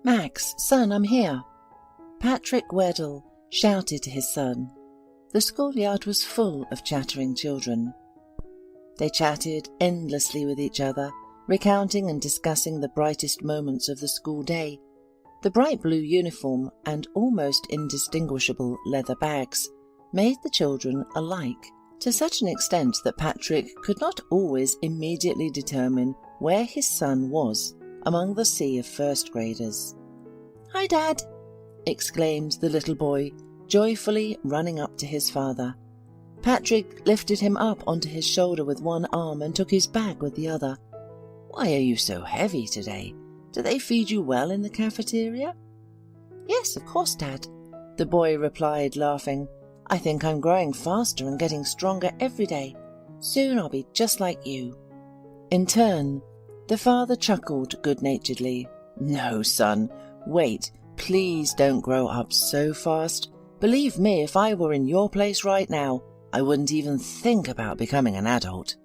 "Max, son, I'm here." Patrick Weddell shouted to his son. The schoolyard was full of chattering children. They chatted endlessly with each other, recounting and discussing the brightest moments of the school day. The bright blue uniform and almost indistinguishable leather bags made the children alike, to such an extent that Patrick could not always immediately determine where his son was among the sea of first graders. "Hi, Dad!" exclaimed the little boy, joyfully running up to his father. Patrick lifted him up onto his shoulder with one arm and took his bag with the other. "Why are you so heavy today? Do they feed you well in the cafeteria?" "Yes, of course, Dad," the boy replied, laughing. "I think I'm growing faster and getting stronger every day. Soon I'll be just like you." In turn, the father chuckled good-naturedly. "No, son, wait. Please don't grow up so fast. Believe me, if I were in your place right now, I wouldn't even think about becoming an adult."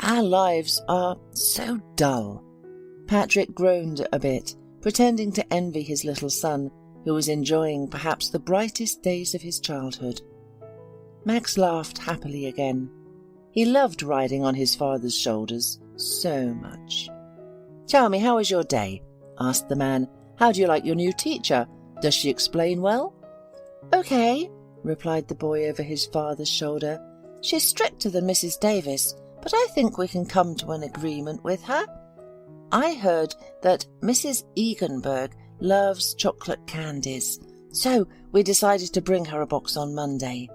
"Our lives are so dull." Patrick groaned a bit, pretending to envy his little son, who was enjoying perhaps the brightest days of his childhood. Max laughed happily again. He loved riding on his father's shoulders so much. "Tell me, how was your day?" asked the man. "How do you like your new teacher? Does she explain well?" "Okay," replied the boy over his father's shoulder. "She's stricter than Mrs. Davis, but I think we can come to an agreement with her. I heard that Mrs. Eganberg loves chocolate candies, so we decided to bring her a box on Monday."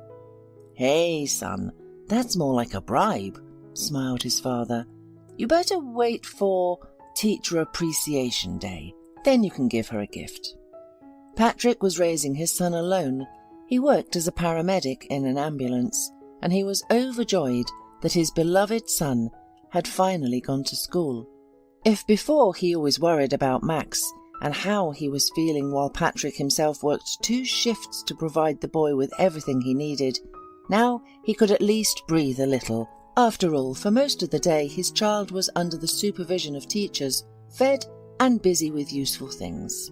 "Hey, son, that's more like a bribe," smiled his father. "You better wait for Teacher Appreciation Day. Then you can give her a gift." Patrick was raising his son alone. He worked as a paramedic in an ambulance, and he was overjoyed that his beloved son had finally gone to school. If before he always worried about Max and how he was feeling while Patrick himself worked 2 shifts to provide the boy with everything he needed, now he could at least breathe a little. After all, for most of the day his child was under the supervision of teachers, fed and busy with useful things.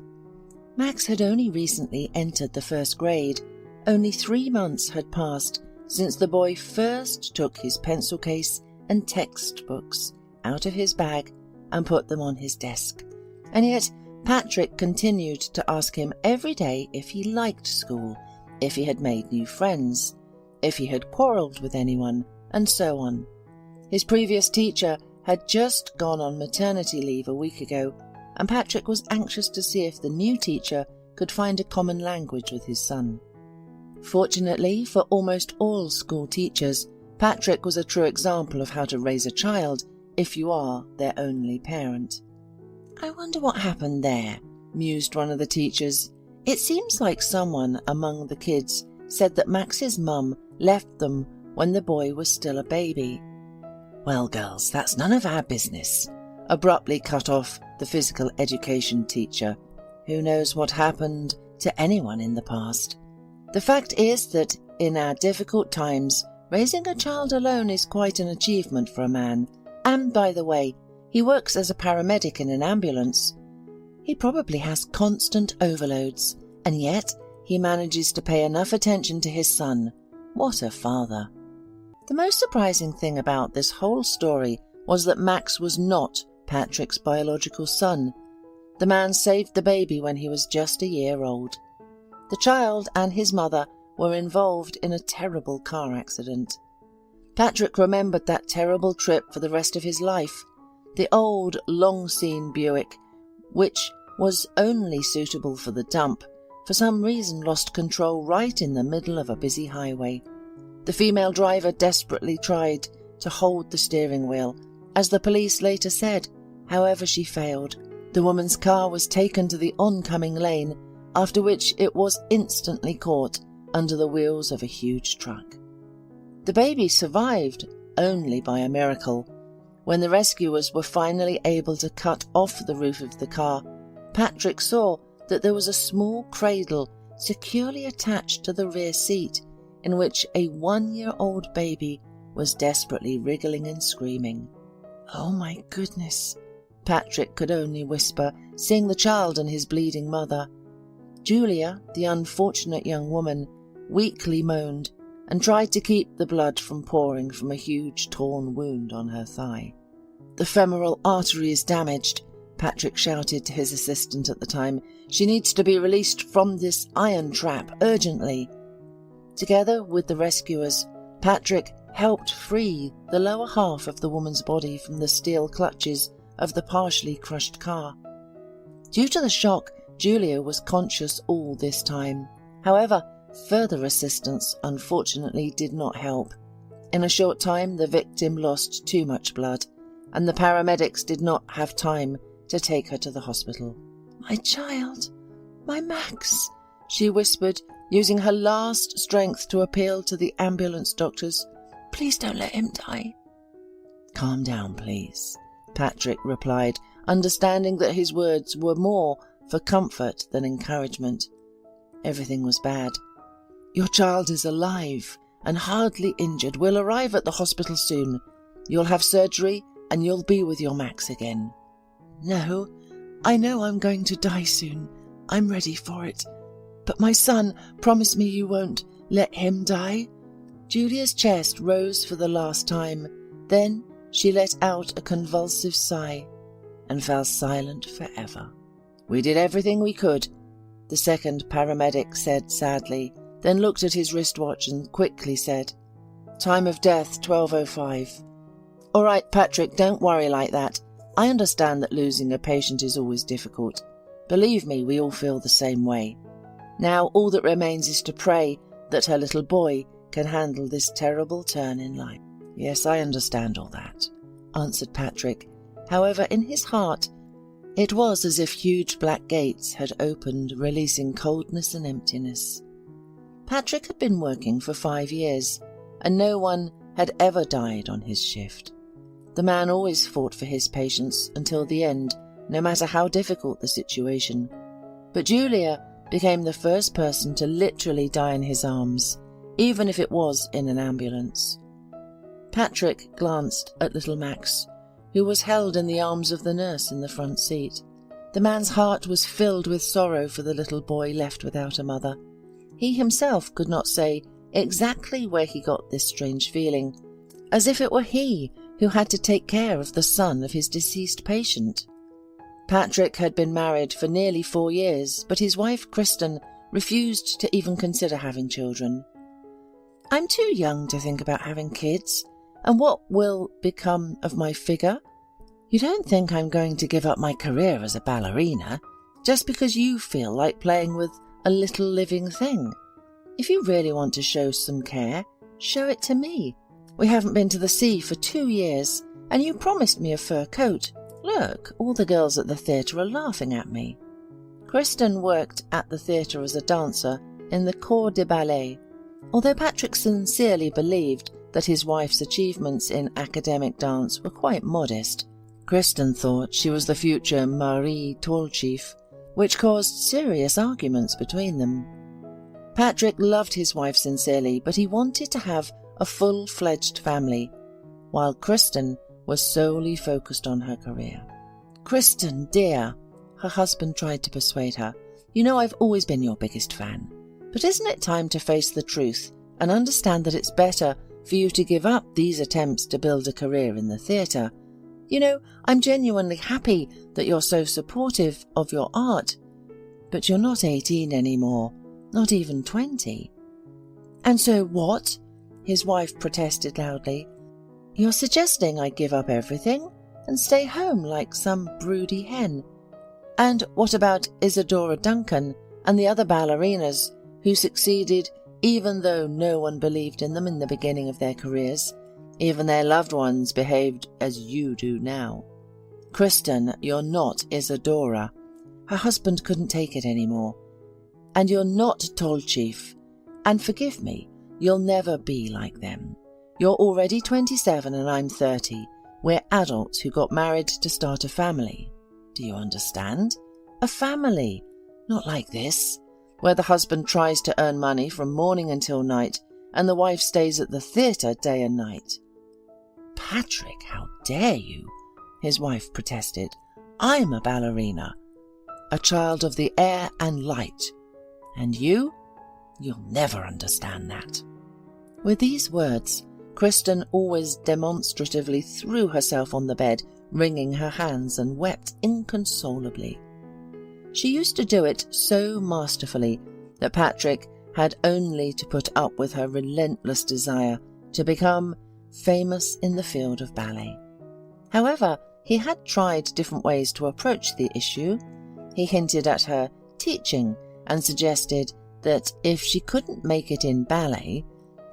Max had only recently entered the 1st grade. Only 3 months had passed since the boy first took his pencil case and textbooks out of his bag and put them on his desk. And yet Patrick continued to ask him every day if he liked school, if he had made new friends, if he had quarrelled with anyone, and so on. His previous teacher had just gone on maternity leave a week ago, and Patrick was anxious to see if the new teacher could find a common language with his son. Fortunately for almost all school teachers, Patrick was a true example of how to raise a child if you are their only parent. "I wonder what happened there," mused one of the teachers. "It seems like someone among the kids said that Max's mum left them when the boy was still a baby." "Well, girls, that's none of our business," abruptly cut off the physical education teacher. "Who knows what happened to anyone in the past? The fact is that in our difficult times, raising a child alone is quite an achievement for a man. And by the way, he works as a paramedic in an ambulance. He probably has constant overloads, and yet he manages to pay enough attention to his son. What a father." The most surprising thing about this whole story was that Max was not Patrick's biological son. The man saved the baby when he was just a year old. The child and his mother were involved in a terrible car accident. Patrick remembered that terrible trip for the rest of his life. The old, long-seen Buick, which was only suitable for the dump, for some reason lost control right in the middle of a busy highway. The female driver desperately tried to hold the steering wheel. As the police later said, however, she failed. The woman's car was taken to the oncoming lane, after which it was instantly caught under the wheels of a huge truck. The baby survived only by a miracle. When the rescuers were finally able to cut off the roof of the car, Patrick saw that there was a small cradle securely attached to the rear seat, in which a 1-year-old baby was desperately wriggling and screaming. "Oh my goodness," Patrick could only whisper, seeing the child and his bleeding mother. Julia, the unfortunate young woman, weakly moaned and tried to keep the blood from pouring from a huge torn wound on her thigh. "The femoral artery is damaged," Patrick shouted to his assistant at the time. "She needs to be released from this iron trap urgently." Together with the rescuers, Patrick helped free the lower half of the woman's body from the steel clutches of the partially crushed car. Due to the shock, Julia was conscious all this time. However, further assistance unfortunately did not help. In a short time, the victim lost too much blood, and the paramedics did not have time to take her to the hospital. "My child, my Max," she whispered, using her last strength to appeal to the ambulance doctors. "Please don't let him die." "Calm down, please," Patrick replied, understanding that his words were more for comfort than encouragement. Everything was bad. "Your child is alive and hardly injured. We'll arrive at the hospital soon. You'll have surgery and you'll be with your Max again." "No, I know I'm going to die soon. I'm ready for it. But my son, promise me you won't let him die." Julia's chest rose for the last time. Then she let out a convulsive sigh and fell silent forever. "We did everything we could," the second paramedic said sadly, then looked at his wristwatch and quickly said, "Time of death, 12:05. "All right, Patrick, don't worry like that. I understand that losing a patient is always difficult. Believe me, we all feel the same way. Now all that remains is to pray that her little boy can handle this terrible turn in life." "Yes, I understand all that," answered Patrick. However, in his heart, it was as if huge black gates had opened, releasing coldness and emptiness. Patrick had been working for 5 years, and no one had ever died on his shift. The man always fought for his patients until the end, no matter how difficult the situation. But Julia became the first person to literally die in his arms, even if it was in an ambulance. Patrick glanced at little Max, who was held in the arms of the nurse in the front seat. The man's heart was filled with sorrow for the little boy left without a mother. He himself could not say exactly where he got this strange feeling, as if it were he who had to take care of the son of his deceased patient. Patrick had been married for nearly 4 years, but his wife Kristen refused to even consider having children. "I'm too young to think about having kids, and what will become of my figure? You don't think I'm going to give up my career as a ballerina just because you feel like playing with a little living thing? If you really want to show some care, show it to me. We haven't been to the sea for 2 years, and you promised me a fur coat. Look, all the girls at the theatre are laughing at me." Kristen worked at the theatre as a dancer in the Corps de Ballet. Although Patrick sincerely believed that his wife's achievements in academic dance were quite modest, Kristen thought she was the future Marie Tolchief, which caused serious arguments between them. Patrick loved his wife sincerely, but he wanted to have a full-fledged family, while Kristen was solely focused on her career. "Kristen, dear," her husband tried to persuade her, "you know I've always been your biggest fan. But isn't it time to face the truth and understand that it's better for you to give up these attempts to build a career in the theatre? You know, I'm genuinely happy that you're so supportive of your art, but you're not 18 anymore, not even 20. "And so what?" his wife protested loudly. "You're suggesting I give up everything and stay home like some broody hen? And what about Isadora Duncan and the other ballerinas who succeeded even though no one believed in them in the beginning of their careers? Even their loved ones behaved as you do now. Kristen, you're not Isadora." Her husband couldn't take it anymore. "And you're not Tolchief. And forgive me, you'll never be like them. You're already 27 and I'm 30. We're adults who got married to start a family. Do you understand? A family. Not like this, where the husband tries to earn money from morning until night and the wife stays at the theatre day and night." "Patrick, how dare you?" his wife protested. I'm a ballerina, a child of the air and light. And you'll never understand that." With these words, Kristen always demonstratively threw herself on the bed, wringing her hands, and wept inconsolably. She used to do it so masterfully that Patrick had only to put up with her relentless desire to become famous in the field of ballet. However, he had tried different ways to approach the issue. He hinted at her teaching and suggested that if she couldn't make it in ballet,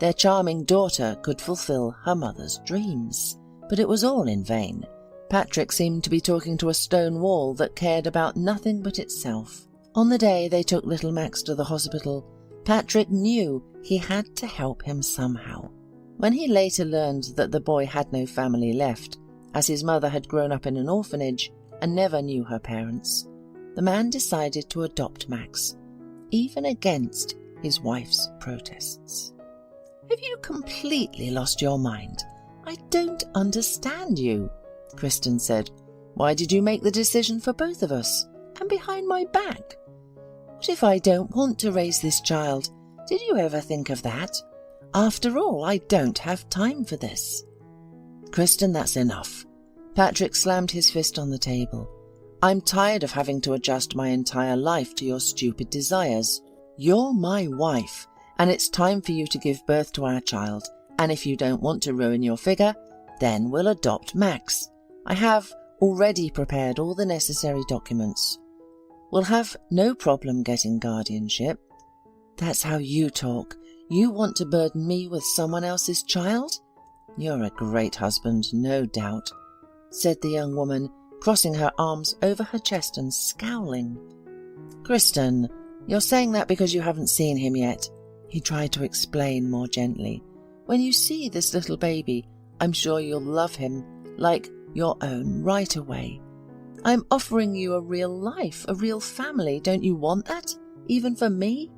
their charming daughter could fulfill her mother's dreams. But it was all in vain. Patrick seemed to be talking to a stone wall that cared about nothing but itself. On the day they took little Max to the hospital, Patrick knew he had to help him somehow. When he later learned that the boy had no family left, as his mother had grown up in an orphanage and never knew her parents, the man decided to adopt Max, even against his wife's protests. "Have you completely lost your mind? I don't understand you," Kristen said. "Why did you make the decision for both of us, and behind my back? What if I don't want to raise this child? Did you ever think of that? After all, I don't have time for this." "Kristen, that's enough." Patrick slammed his fist on the table. "I'm tired of having to adjust my entire life to your stupid desires. You're my wife, and it's time for you to give birth to our child, and if you don't want to ruin your figure, then we'll adopt Max. I have already prepared all the necessary documents. We'll have no problem getting guardianship." "That's how you talk. You want to burden me with someone else's child? You're a great husband, no doubt," said the young woman, crossing her arms over her chest and scowling. "Kristen, you're saying that because you haven't seen him yet," he tried to explain more gently. "When you see this little baby, I'm sure you'll love him like your own right away. I'm offering you a real life, a real family. Don't you want that, even for me?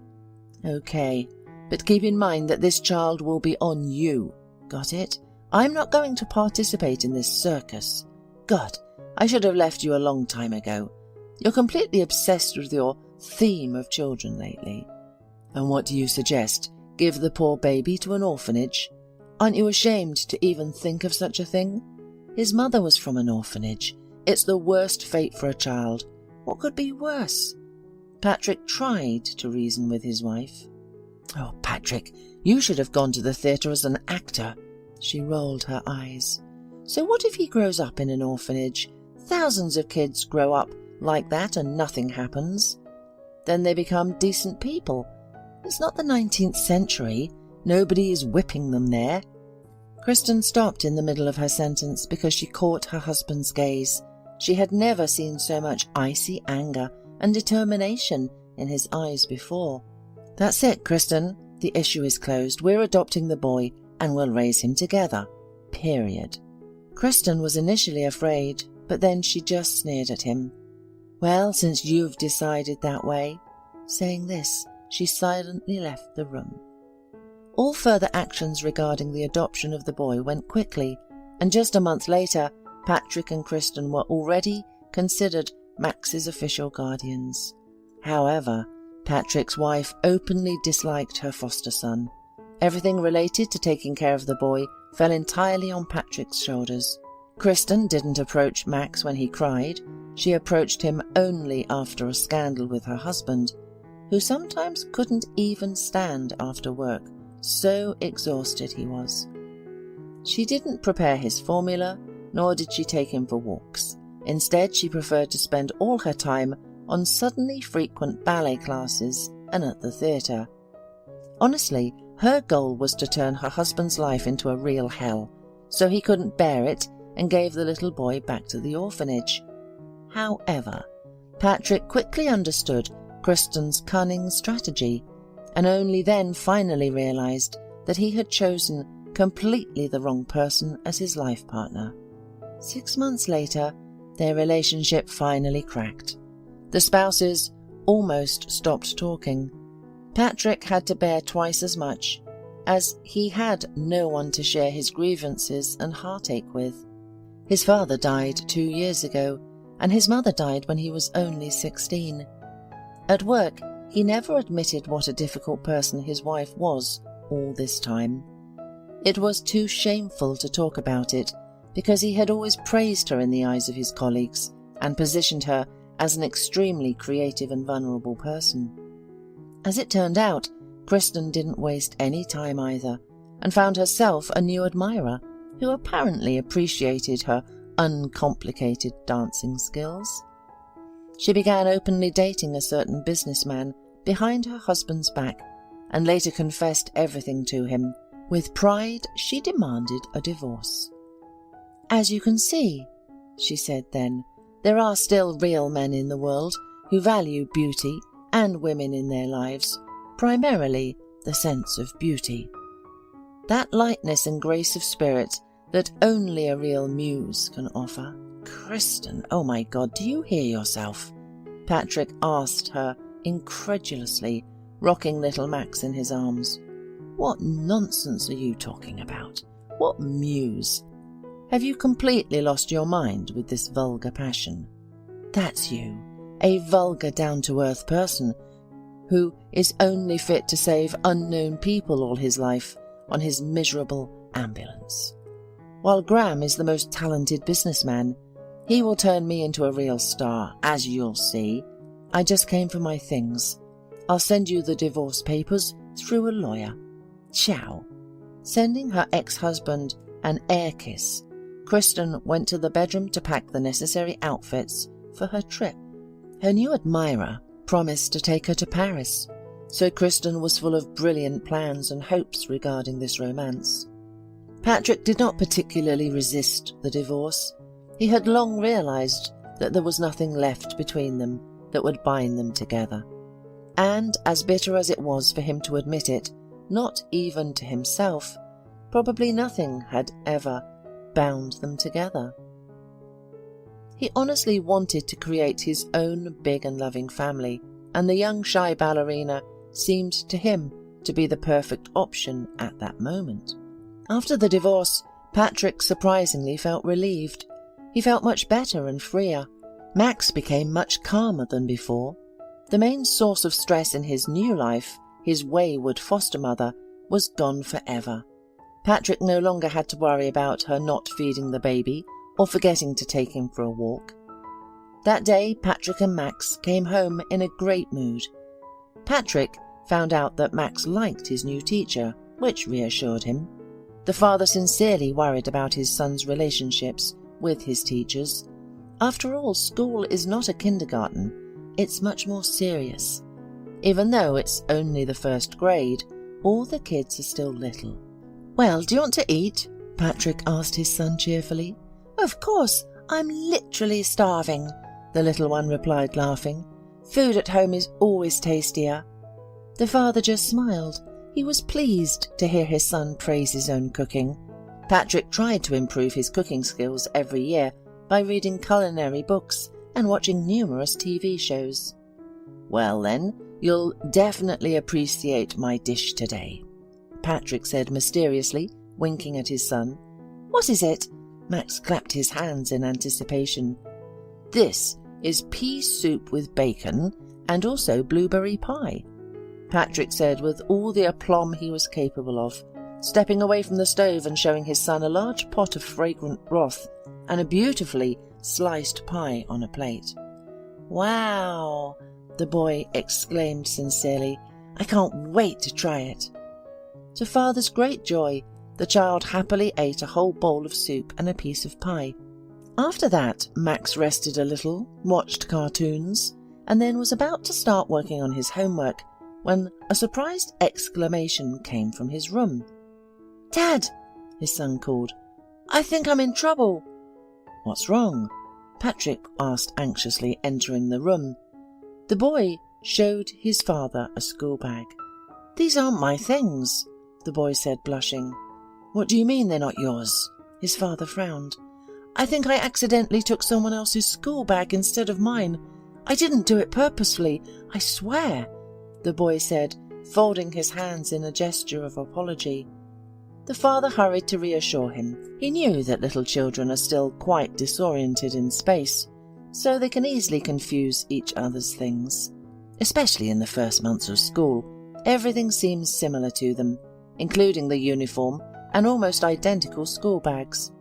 Okay, but keep in mind that this child will be on you. Got it? I'm not going to participate in this circus. God, I should have left you a long time ago. You're completely obsessed with your theme of children lately. And what do you suggest? Give the poor baby to an orphanage? Aren't you ashamed to even think of such a thing? His mother was from an orphanage. It's the worst fate for a child. What could be worse?" Patrick tried to reason with his wife. "Oh, Patrick, you should have gone to the theatre as an actor." She rolled her eyes. "So what if he grows up in an orphanage? Thousands of kids grow up like that and nothing happens. Then they become decent people. It's not the 19th century. Nobody is whipping them there." Kristen stopped in the middle of her sentence because she caught her husband's gaze. She had never seen so much icy anger and determination in his eyes before. "That's it, Kristen. The issue is closed. We're adopting the boy, and we'll raise him together. Period." Kristen was initially afraid, but then she just sneered at him. "Well, since you've decided that way." Saying this, she silently left the room. All further actions regarding the adoption of the boy went quickly, and just a month later, Patrick and Kristen were already considered Max's official guardians. However, Patrick's wife openly disliked her foster son. Everything related to taking care of the boy fell entirely on Patrick's shoulders. Kristen didn't approach Max when he cried. She approached him only after a scandal with her husband, who sometimes couldn't even stand after work, so exhausted he was. She didn't prepare his formula, nor did she take him for walks. Instead, she preferred to spend all her time on suddenly frequent ballet classes and at the theatre. Honestly, her goal was to turn her husband's life into a real hell, so he couldn't bear it and gave the little boy back to the orphanage. However, Patrick quickly understood Kristen's cunning strategy, and only then finally realized that he had chosen completely the wrong person as his life partner. 6 months later, their relationship finally cracked. The spouses almost stopped talking. Patrick had to bear twice as much, as he had no one to share his grievances and heartache with. His father died 2 years ago, and his mother died when he was only 16. At work, he never admitted what a difficult person his wife was all this time. It was too shameful to talk about it, because he had always praised her in the eyes of his colleagues and positioned her as an extremely creative and vulnerable person. As it turned out, Kristen didn't waste any time either, and found herself a new admirer who apparently appreciated her uncomplicated dancing skills. She began openly dating a certain businessman behind her husband's back, and later confessed everything to him. With pride, she demanded a divorce. "As you can see," she said then, "there are still real men in the world who value beauty and women in their lives, primarily the sense of beauty. That lightness and grace of spirit that only a real muse can offer." "Kristen, oh my God, do you hear yourself?" Patrick asked her incredulously, rocking little Max in his arms. "What nonsense are you talking about? What muse? Have you completely lost your mind with this vulgar passion? That's you, a vulgar, down-to-earth person who is only fit to save unknown people all his life on his miserable ambulance. While Graham is the most talented businessman, he will turn me into a real star, as you'll see. I just came for my things. I'll send you the divorce papers through a lawyer. Ciao." Sending her ex-husband an air kiss, Kristen went to the bedroom to pack the necessary outfits for her trip. Her new admirer promised to take her to Paris, so Kristen was full of brilliant plans and hopes regarding this romance. Patrick did not particularly resist the divorce. He had long realized that there was nothing left between them that would bind them together. And as bitter as it was for him to admit it, not even to himself, probably nothing had ever bound them together. He honestly wanted to create his own big and loving family, and the young shy ballerina seemed to him to be the perfect option at that moment. After the divorce, Patrick surprisingly felt relieved. He felt much better and freer. Max became much calmer than before. The main source of stress in his new life, his wayward foster mother, was gone forever. Patrick no longer had to worry about her not feeding the baby or forgetting to take him for a walk. That day, Patrick and Max came home in a great mood. Patrick found out that Max liked his new teacher, which reassured him. The father sincerely worried about his son's relationships with his teachers. After all, school is not a kindergarten. It's much more serious. Even though it's only the first grade, all the kids are still little. "Well, do you want to eat?" Patrick asked his son cheerfully. "Of course, I'm literally starving," the little one replied, laughing. "Food at home is always tastier." The father just smiled. He was pleased to hear his son praise his own cooking. Patrick tried to improve his cooking skills every year by reading culinary books and watching numerous TV shows. "Well then, you'll definitely appreciate my dish today," Patrick said mysteriously, winking at his son. "What is it?" Max clapped his hands in anticipation. "This is pea soup with bacon and also blueberry pie," Patrick said with all the aplomb he was capable of, stepping away from the stove and showing his son a large pot of fragrant broth and a beautifully sliced pie on a plate. "Wow!" the boy exclaimed sincerely. "I can't wait to try it." To father's great joy, the child happily ate a whole bowl of soup and a piece of pie. After that, Max rested a little, watched cartoons, and then was about to start working on his homework when a surprised exclamation came from his room. "Dad!" his son called. "I think I'm in trouble." "What's wrong?" Patrick asked anxiously, entering the room. The boy showed his father a school bag. "These aren't my things," the boy said, blushing. "What do you mean they're not yours?" His father frowned. "I think I accidentally took someone else's school bag instead of mine. I didn't do it purposefully, I swear," the boy said, folding his hands in a gesture of apology. The father hurried to reassure him. He knew that little children are still quite disoriented in space, so they can easily confuse each other's things. Especially in the first months of school, everything seems similar to them, including the uniform and almost identical school bags.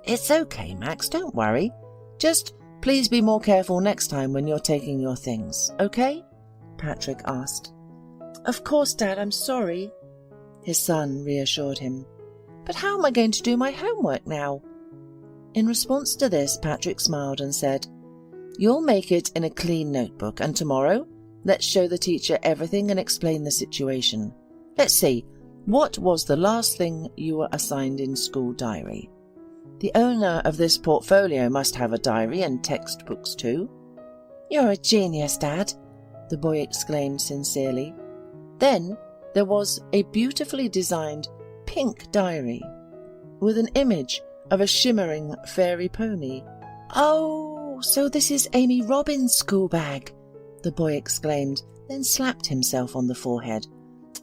It's okay, Max, don't worry. Just please be more careful next time when you're taking your things, okay? Patrick asked. Of course, Dad, I'm sorry, his son reassured him. But how am I going to do my homework now? In response to this, Patrick smiled and said, You'll make it in a clean notebook, and tomorrow, let's show the teacher everything and explain the situation. Let's see, what was the last thing you were assigned in school diary? The owner of this portfolio must have a diary and textbooks too. You're a genius, Dad, the boy exclaimed sincerely. Then there was a beautifully designed pink diary with an image of a shimmering fairy pony. Oh, so this is Amy Robins' school bag, the boy exclaimed, then slapped himself on the forehead.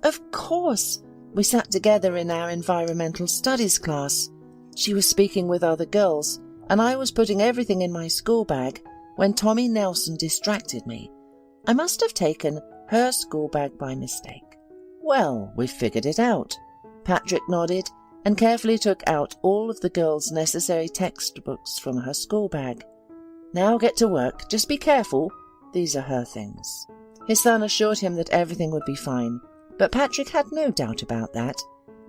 Of course, we sat together in our environmental studies class. She was speaking with other girls, and I was putting everything in my school bag when Tommy Nelson distracted me. I must have taken her school bag by mistake. Well, we figured it out. Patrick nodded and carefully took out all of the girls' necessary textbooks from her school bag. Now get to work. Just be careful. These are her things. His son assured him that everything would be fine, but Patrick had no doubt about that.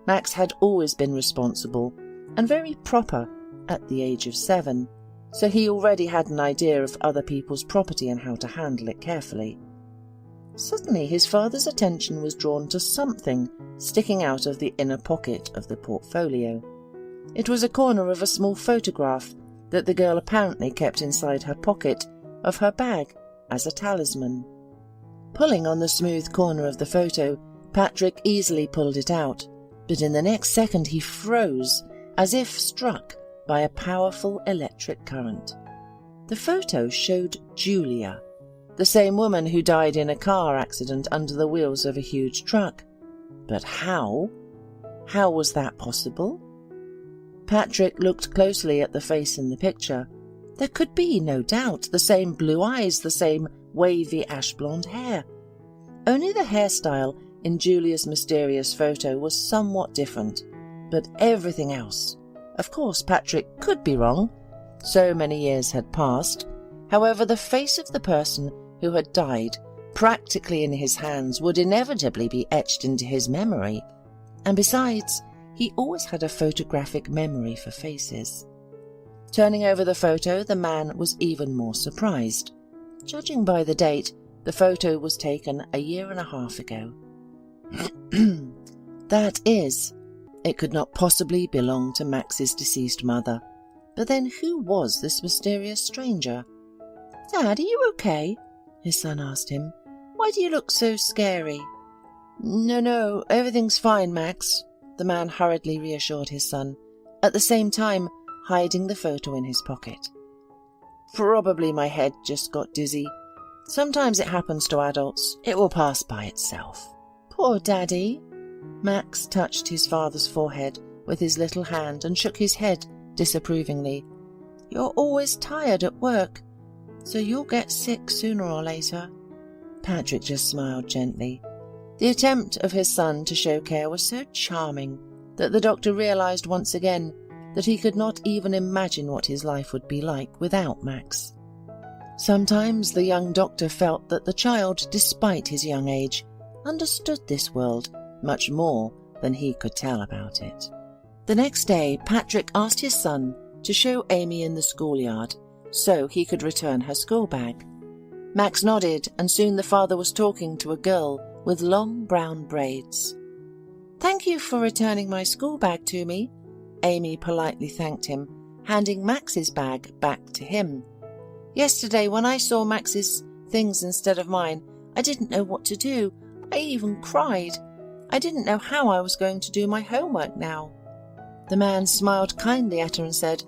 Max had always been responsible and very proper at the age of 7, so he already had an idea of other people's property and how to handle it carefully. Suddenly his father's attention was drawn to something sticking out of the inner pocket of the portfolio. It was a corner of a small photograph that the girl apparently kept inside her pocket of her bag as a talisman. Pulling on the smooth corner of the photo, Patrick easily pulled it out, but in the next second he froze, as if struck by a powerful electric current. The photo showed Julia, the same woman who died in a car accident under the wheels of a huge truck. But how? How was that possible? Patrick looked closely at the face in the picture. There could be no doubt the same blue eyes, the same wavy ash-blonde hair. Only the hairstyle in Julia's mysterious photo was somewhat different, but everything else. Of course, Patrick could be wrong. So many years had passed. However, the face of the person who had died, practically in his hands, would inevitably be etched into his memory. And besides, he always had a photographic memory for faces. Turning over the photo, the man was even more surprised. Judging by the date, the photo was taken 1.5 years ago. That is, it could not possibly belong to Max's deceased mother. But then who was this mysterious stranger? Dad, are you okay? His son asked him. Why do you look so scary? No, everything's fine, Max, the man hurriedly reassured his son, at the same time hiding the photo in his pocket. Probably my head just got dizzy. Sometimes it happens to adults. It will pass by itself. Poor Daddy. Max touched his father's forehead with his little hand and shook his head disapprovingly. You're always tired at work, so you'll get sick sooner or later. Patrick just smiled gently. The attempt of his son to show care was so charming that the doctor realized once again that he could not even imagine what his life would be like without Max. Sometimes the young doctor felt that the child, despite his young age, understood this world much more than he could tell about it. The next day, Patrick asked his son to show Amy in the schoolyard so he could return her school bag. Max nodded, and soon the father was talking to a girl with long brown braids. Thank you for returning my school bag to me, Amy politely thanked him, handing Max's bag back to him. Yesterday, when I saw Max's things instead of mine, I didn't know what to do. I even cried. I didn't know how I was going to do my homework now. The man smiled kindly at her and said,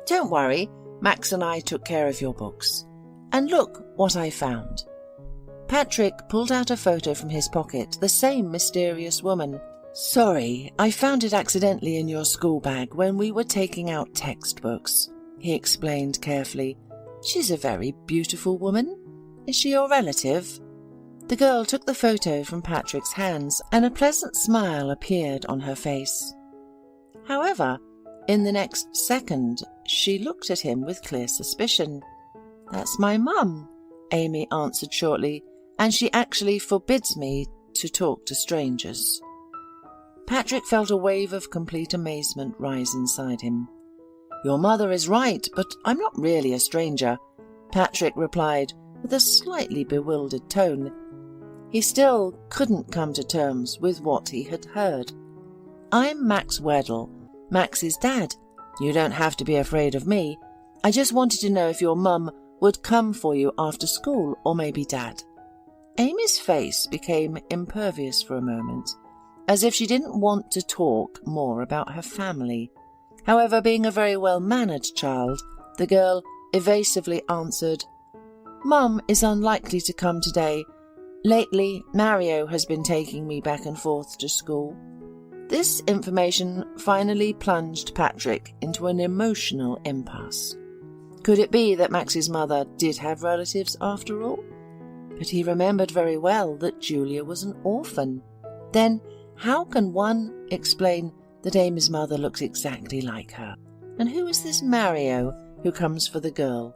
Don't worry, Max and I took care of your books. And look what I found. Patrick pulled out a photo from his pocket, the same mysterious woman. Sorry, I found it accidentally in your school bag when we were taking out textbooks, he explained carefully. She's a very beautiful woman. Is she your relative?" The girl took the photo from Patrick's hands, and a pleasant smile appeared on her face. However, in the next second, she looked at him with clear suspicion. "That's my mum," Amy answered shortly, "and she actually forbids me to talk to strangers." Patrick felt a wave of complete amazement rise inside him. "Your mother is right, but I'm not really a stranger," Patrick replied with a slightly bewildered tone. He still couldn't come to terms with what he had heard. "I'm Max Weddle, Max's dad. You don't have to be afraid of me. I just wanted to know if your mum would come for you after school, or maybe dad." Amy's face became impervious for a moment, as if she didn't want to talk more about her family. However, being a very well-mannered child, the girl evasively answered, "Mum is unlikely to come today. Lately, Mario has been taking me back and forth to school." This information finally plunged Patrick into an emotional impasse. Could it be that Max's mother did have relatives after all? But he remembered very well that Julia was an orphan. Then how can one explain that Amy's mother looks exactly like her? And who is this Mario who comes for the girl?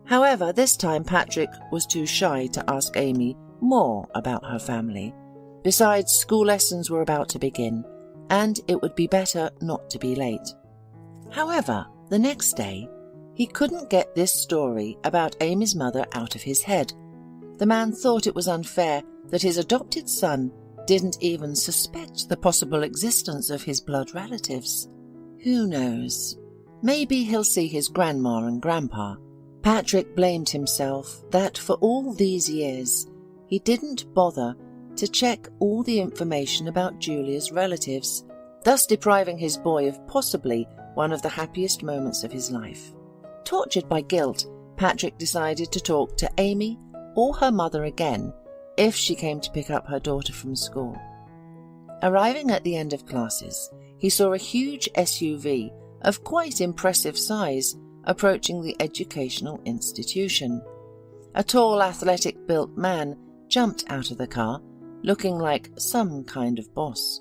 However, this time Patrick was too shy to ask Amy more about her family. Besides, school lessons were about to begin, and it would be better not to be late. However, the next day, he couldn't get this story about Amy's mother out of his head. The man thought it was unfair that his adopted son didn't even suspect the possible existence of his blood relatives. Who knows? Maybe he'll see his grandma and grandpa. Patrick blamed himself that for all these years he didn't bother to check all the information about Julia's relatives, thus depriving his boy of possibly one of the happiest moments of his life. Tortured by guilt, Patrick decided to talk to Amy or her mother again if she came to pick up her daughter from school. Arriving at the end of classes, he saw a huge SUV of quite impressive size approaching the educational institution. A tall, athletic-built man jumped out of the car, looking like some kind of boss.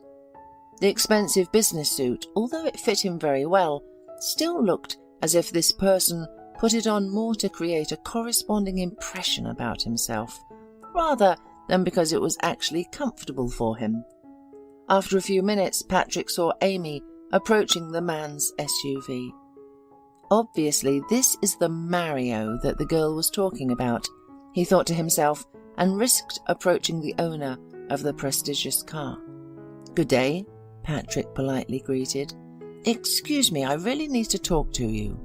The expensive business suit, although it fit him very well, still looked as if this person put it on more to create a corresponding impression about himself, rather than because it was actually comfortable for him. After a few minutes, Patrick saw Amy approaching the man's SUV. Obviously, this is the Mario that the girl was talking about, he thought to himself, and risked approaching the owner of the prestigious car. "Good day," Patrick politely greeted. "Excuse me, I really need to talk to you."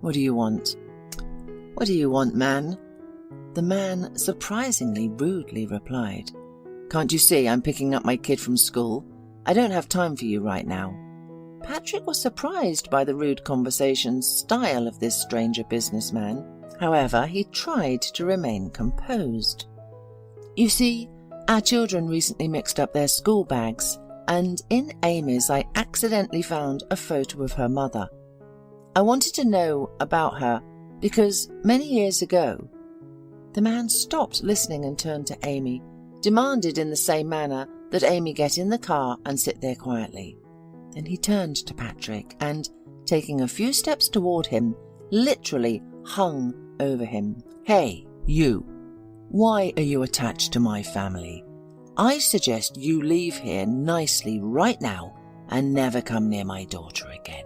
"What do you want?" "What do you want, man?" The man surprisingly rudely replied. "Can't you see I'm picking up my kid from school? I don't have time for you right now." Patrick was surprised by the rude conversation style of this stranger businessman. However, he tried to remain composed. "You see, our children recently mixed up their school bags, and in Amy's I accidentally found a photo of her mother. I wanted to know about her because many years ago—" The man stopped listening and turned to Amy, demanded in the same manner that Amy get in the car and sit there quietly. Then he turned to Patrick and, taking a few steps toward him, literally hung over him. "Hey, you! Why are you attached to my family? I suggest you leave here nicely right now and never come near my daughter again.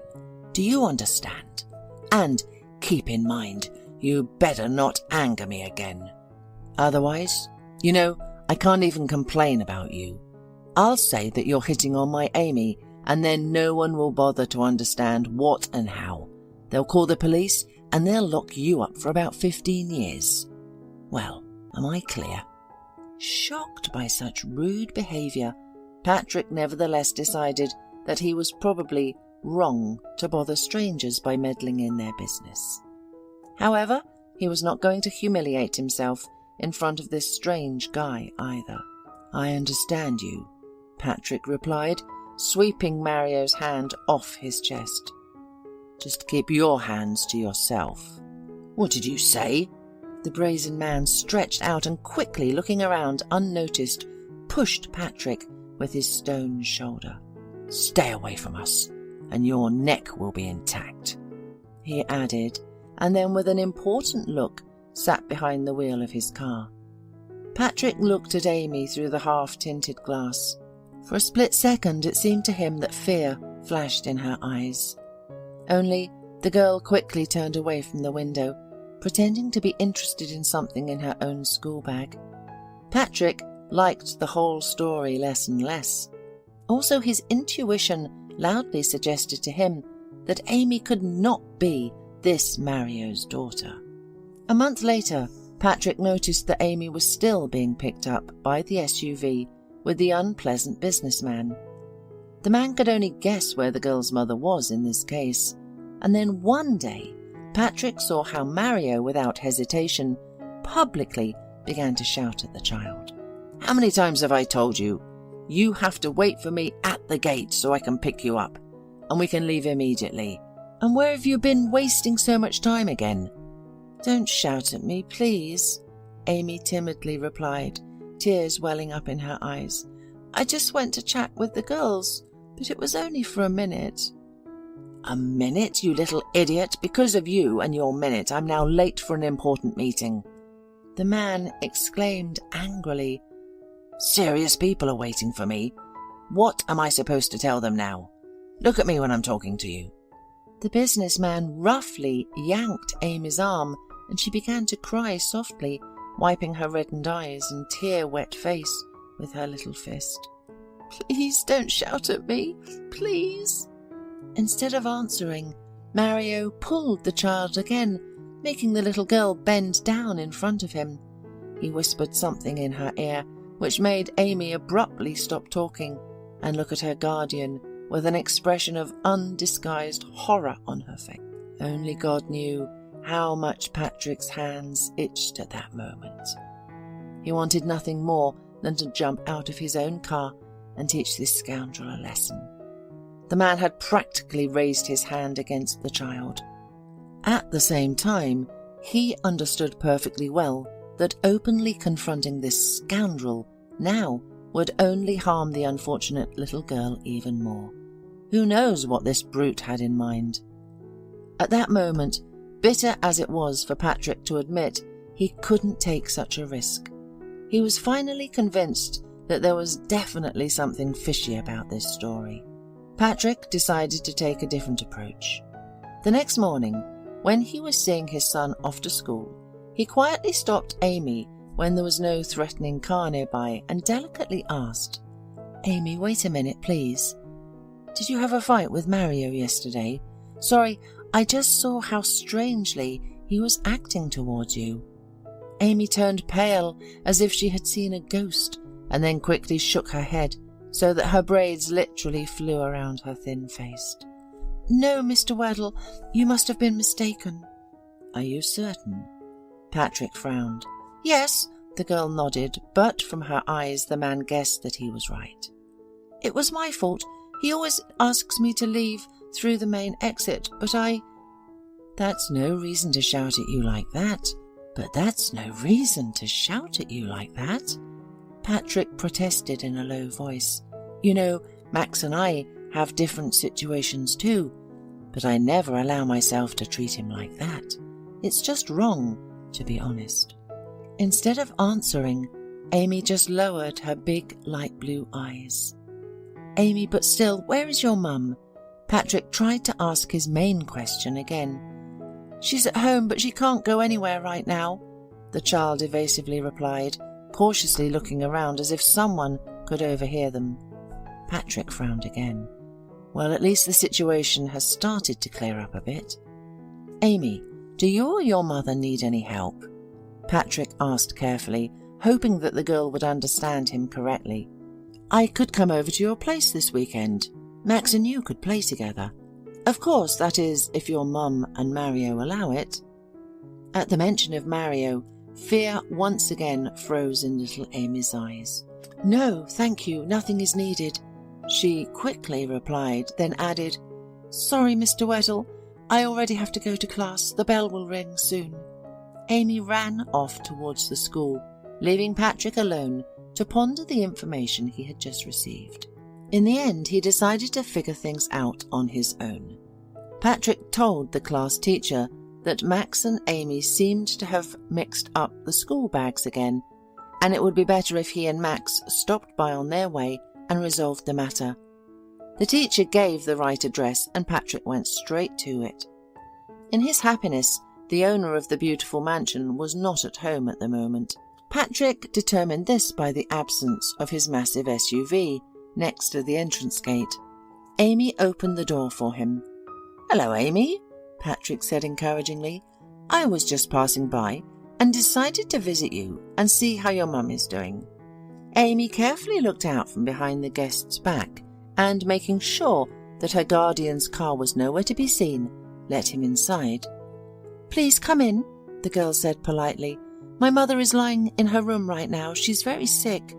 Do you understand? And keep in mind, you better not anger me again. Otherwise, I can't even complain about you. I'll say that you're hitting on my Amy, and then no one will bother to understand what and how. They'll call the police, and they'll lock you up for about 15 years. Well, am I clear?" Shocked by such rude behaviour, Patrick nevertheless decided that he was probably wrong to bother strangers by meddling in their business. However, he was not going to humiliate himself in front of this strange guy either. "I understand you," Patrick replied, sweeping Mario's hand off his chest. "Just keep your hands to yourself." What did you say? The brazen man stretched out and, quickly looking around unnoticed, pushed Patrick with his stone shoulder. Stay away from us, and your neck will be intact, he added, and then with an important look sat behind the wheel of his car. Patrick looked at Amy through the half-tinted glass. For a split second it seemed to him that fear flashed in her eyes. Only the girl quickly turned away from the window, pretending to be interested in something in her own school bag. Patrick liked the whole story less and less. Also, his intuition loudly suggested to him that Amy could not be this Mario's daughter. A month later, Patrick noticed that Amy was still being picked up by the SUV with the unpleasant businessman. The man could only guess where the girl's mother was in this case, and then one day Patrick saw how Mario, without hesitation, publicly began to shout at the child. How many times have I told you? You have to wait for me at the gate so I can pick you up, and we can leave immediately. And where have you been wasting so much time again? Don't shout at me, please, Amy timidly replied, tears welling up in her eyes. I just went to chat with the girls, but it was only for a minute. A minute, you little idiot? Because of you and your minute, I'm now late for an important meeting. The man exclaimed angrily. Serious people are waiting for me. What am I supposed to tell them now? Look at me when I'm talking to you. The businessman roughly yanked Amy's arm, and she began to cry softly, wiping her reddened eyes and tear-wet face with her little fist. Please don't shout at me, please. Instead of answering, Mario pulled the child again, making the little girl bend down in front of him. He whispered something in her ear, which made Amy abruptly stop talking and look at her guardian with an expression of undisguised horror on her face. Only God knew how much Patrick's hands itched at that moment. He wanted nothing more than to jump out of his own car and teach this scoundrel a lesson. The man had practically raised his hand against the child. At the same time, he understood perfectly well that openly confronting this scoundrel now would only harm the unfortunate little girl even more. Who knows what this brute had in mind? At that moment, bitter as it was for Patrick to admit, he couldn't take such a risk. He was finally convinced that there was definitely something fishy about this story. Patrick decided to take a different approach. The next morning, when he was seeing his son off to school, he quietly stopped Amy when there was no threatening car nearby and delicately asked, Amy, wait a minute, please. Did you have a fight with Mario yesterday? Sorry, I just saw how strangely he was acting towards you. Amy turned pale as if she had seen a ghost and then quickly shook her head so that her braids literally flew around her thin face. No, Mr. Weddle, you must have been mistaken. Are you certain? Patrick frowned. Yes, the girl nodded, but from her eyes the man guessed that he was right. It was my fault. He always asks me to leave through the main exit, but That's no reason to shout at you like that. But that's no reason to shout at you like that. Patrick protested in a low voice. You know, Max and I have different situations too, but I never allow myself to treat him like that. It's just wrong, to be honest. Instead of answering, Amy just lowered her big light blue eyes. Amy, but still, where is your mum? Patrick tried to ask his main question again. She's at home, but she can't go anywhere right now, the child evasively replied, cautiously looking around as if someone could overhear them. Patrick frowned again. Well, at least the situation has started to clear up a bit. Amy, do you or your mother need any help? Patrick asked carefully, hoping that the girl would understand him correctly. I could come over to your place this weekend. Max and you could play together. Of course, that is, if your mum and Mario allow it. At the mention of Mario, fear once again froze in little Amy's eyes. No, thank you, nothing is needed, she quickly replied, then added, Sorry, Mr. Weddle, I already have to go to class. The bell will ring soon." Amy ran off towards the school, leaving Patrick alone to ponder the information he had just received. In the end, he decided to figure things out on his own. Patrick told the class teacher that Max and Amy seemed to have mixed up the school bags again, and it would be better if he and Max stopped by on their way and resolved the matter. The teacher gave the right address, and Patrick went straight to it. In his happiness, the owner of the beautiful mansion was not at home at the moment. Patrick determined this by the absence of his massive SUV next to the entrance gate. Amy opened the door for him. "Hello, Amy," Patrick said encouragingly. "I was just passing by and decided to visit you and see how your mum is doing." Amy carefully looked out from behind the guest's back and, making sure that her guardian's car was nowhere to be seen, let him inside. "Please come in," the girl said politely. "My mother is lying in her room right now. She's very sick."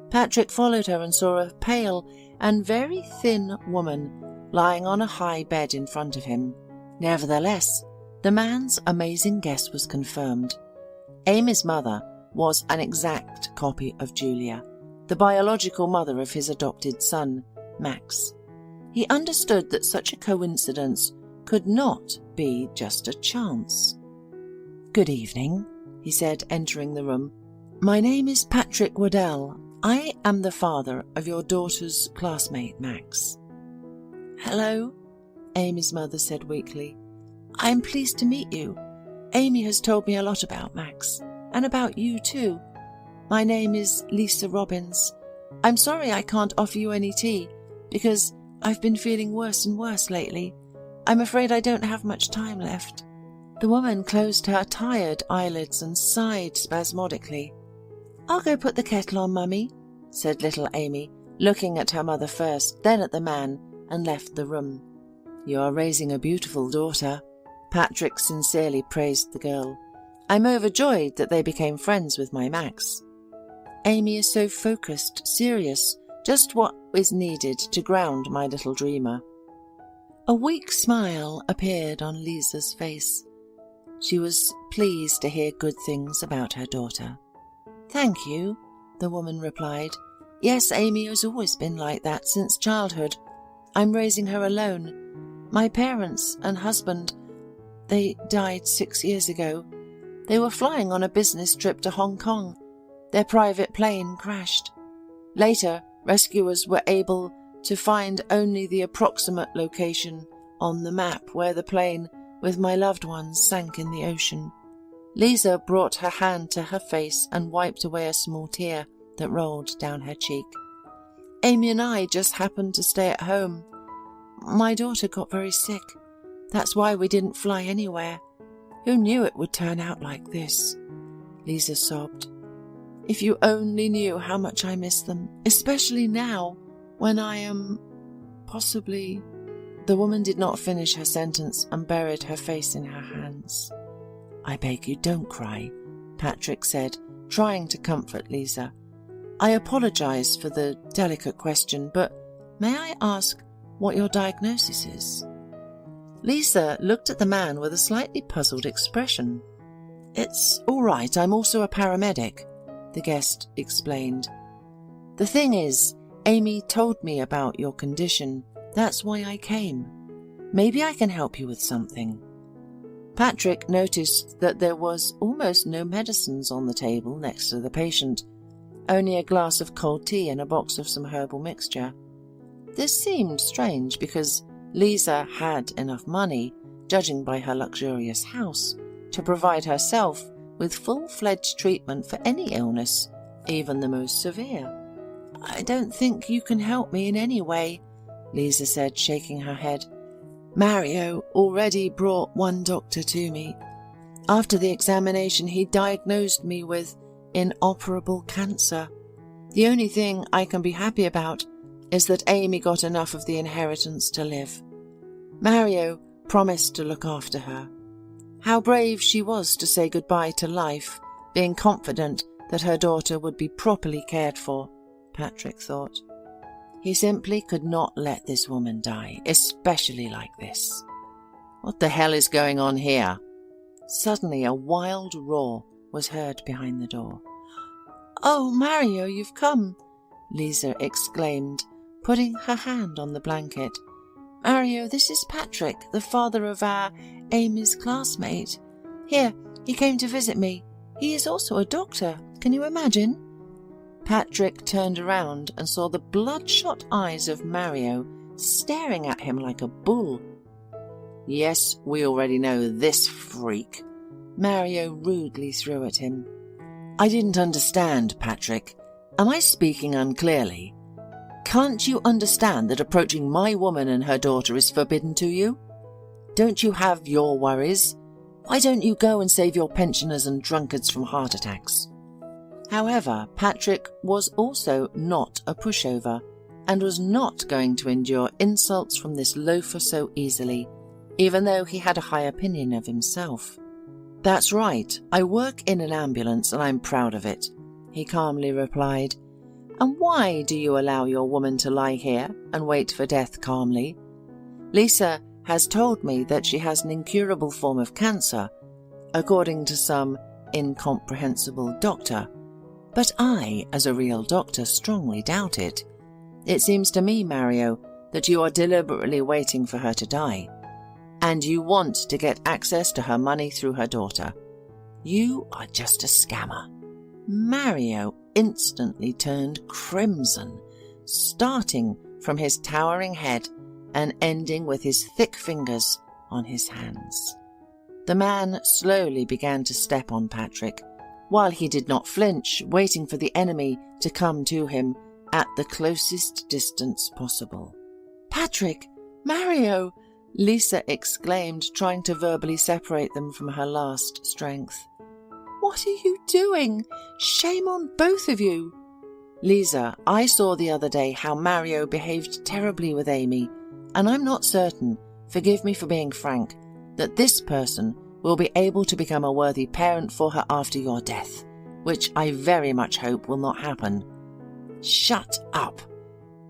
Patrick followed her and saw a pale and very thin woman lying on a high bed in front of him. Nevertheless, the man's amazing guess was confirmed. Amy's mother was an exact copy of Julia, the biological mother of his adopted son, Max. He understood that such a coincidence could not be just a chance. "Good evening," he said, entering the room. "My name is Patrick Waddell. I am the father of your daughter's classmate, Max." "Hello," Amy's mother said weakly. "I am pleased to meet you. Amy has told me a lot about Max, and about you too. My name is Lisa Robbins. I'm sorry I can't offer you any tea, because I've been feeling worse and worse lately. I'm afraid I don't have much time left." The woman closed her tired eyelids and sighed spasmodically. "I'll go put the kettle on, Mummy," said little Amy, looking at her mother first, then at the man, and left the room. "You are raising a beautiful daughter," Patrick sincerely praised the girl. "I'm overjoyed that they became friends with my Max. Amy is so focused, serious, just what is needed to ground my little dreamer." A weak smile appeared on Lisa's face. She was pleased to hear good things about her daughter. "Thank you," the woman replied. "Yes, Amy has always been like that since childhood. I'm raising her alone. My parents and husband, they died 6 years ago. They were flying on a business trip to Hong Kong. Their private plane crashed. Later, rescuers were able to find only the approximate location on the map where the plane with my loved ones sank in the ocean." Lisa brought her hand to her face and wiped away a small tear that rolled down her cheek. "Amy and I just happened to stay at home. My daughter got very sick. That's why we didn't fly anywhere. Who knew it would turn out like this?" Lisa sobbed. "If you only knew how much I miss them, especially now, when I am possibly—" The woman did not finish her sentence and buried her face in her hands. "I beg you, don't cry," Patrick said, trying to comfort Lisa. "I apologize for the delicate question, but may I ask what your diagnosis is?" Lisa looked at the man with a slightly puzzled expression. "It's all right, I'm also a paramedic," the guest explained. "The thing is, Amy told me about your condition. That's why I came. Maybe I can help you with something." Patrick noticed that there was almost no medicines on the table next to the patient, only a glass of cold tea and a box of some herbal mixture. This seemed strange because Lisa had enough money, judging by her luxurious house, to provide herself with full-fledged treatment for any illness, even the most severe. "I don't think you can help me in any way," Lisa said, shaking her head. "Mario already brought one doctor to me. After the examination, he diagnosed me with inoperable cancer. The only thing I can be happy about is that Amy got enough of the inheritance to live. Mario promised to look after her." How brave she was to say goodbye to life, being confident that her daughter would be properly cared for, Patrick thought. He simply could not let this woman die, especially like this. What the hell is going on here? Suddenly a wild roar was heard behind the door. "Oh, Mario, you've come!" Lisa exclaimed, putting her hand on the blanket. "Mario, this is Patrick, the father of Amy's classmate. Here, he came to visit me. He is also a doctor. Can you imagine?" Patrick turned around and saw the bloodshot eyes of Mario staring at him like a bull. "Yes, we already know this freak," Mario rudely threw at him. "I didn't understand, Patrick. Am I speaking unclearly? Can't you understand that approaching my woman and her daughter is forbidden to you? Don't you have your worries? Why don't you go and save your pensioners and drunkards from heart attacks?" However, Patrick was also not a pushover and was not going to endure insults from this loafer so easily, even though he had a high opinion of himself. "That's right, I work in an ambulance and I'm proud of it," he calmly replied. "And why do you allow your woman to lie here and wait for death calmly? Lisa has told me that she has an incurable form of cancer, according to some incomprehensible doctor. But I, as a real doctor, strongly doubt it. It seems to me, Mario, that you are deliberately waiting for her to die. And you want to get access to her money through her daughter. You are just a scammer." Mario instantly turned crimson, starting from his towering head and ending with his thick fingers on his hands. The man slowly began to step on Patrick, while he did not flinch, waiting for the enemy to come to him at the closest distance possible. "Patrick! Mario!" Lisa exclaimed, trying to verbally separate them from her last strength. "What are you doing? Shame on both of you!" "Lisa, I saw the other day how Mario behaved terribly with Amy, and I'm not certain, forgive me for being frank, that this person will be able to become a worthy parent for her after your death, which I very much hope will not happen." "Shut up!"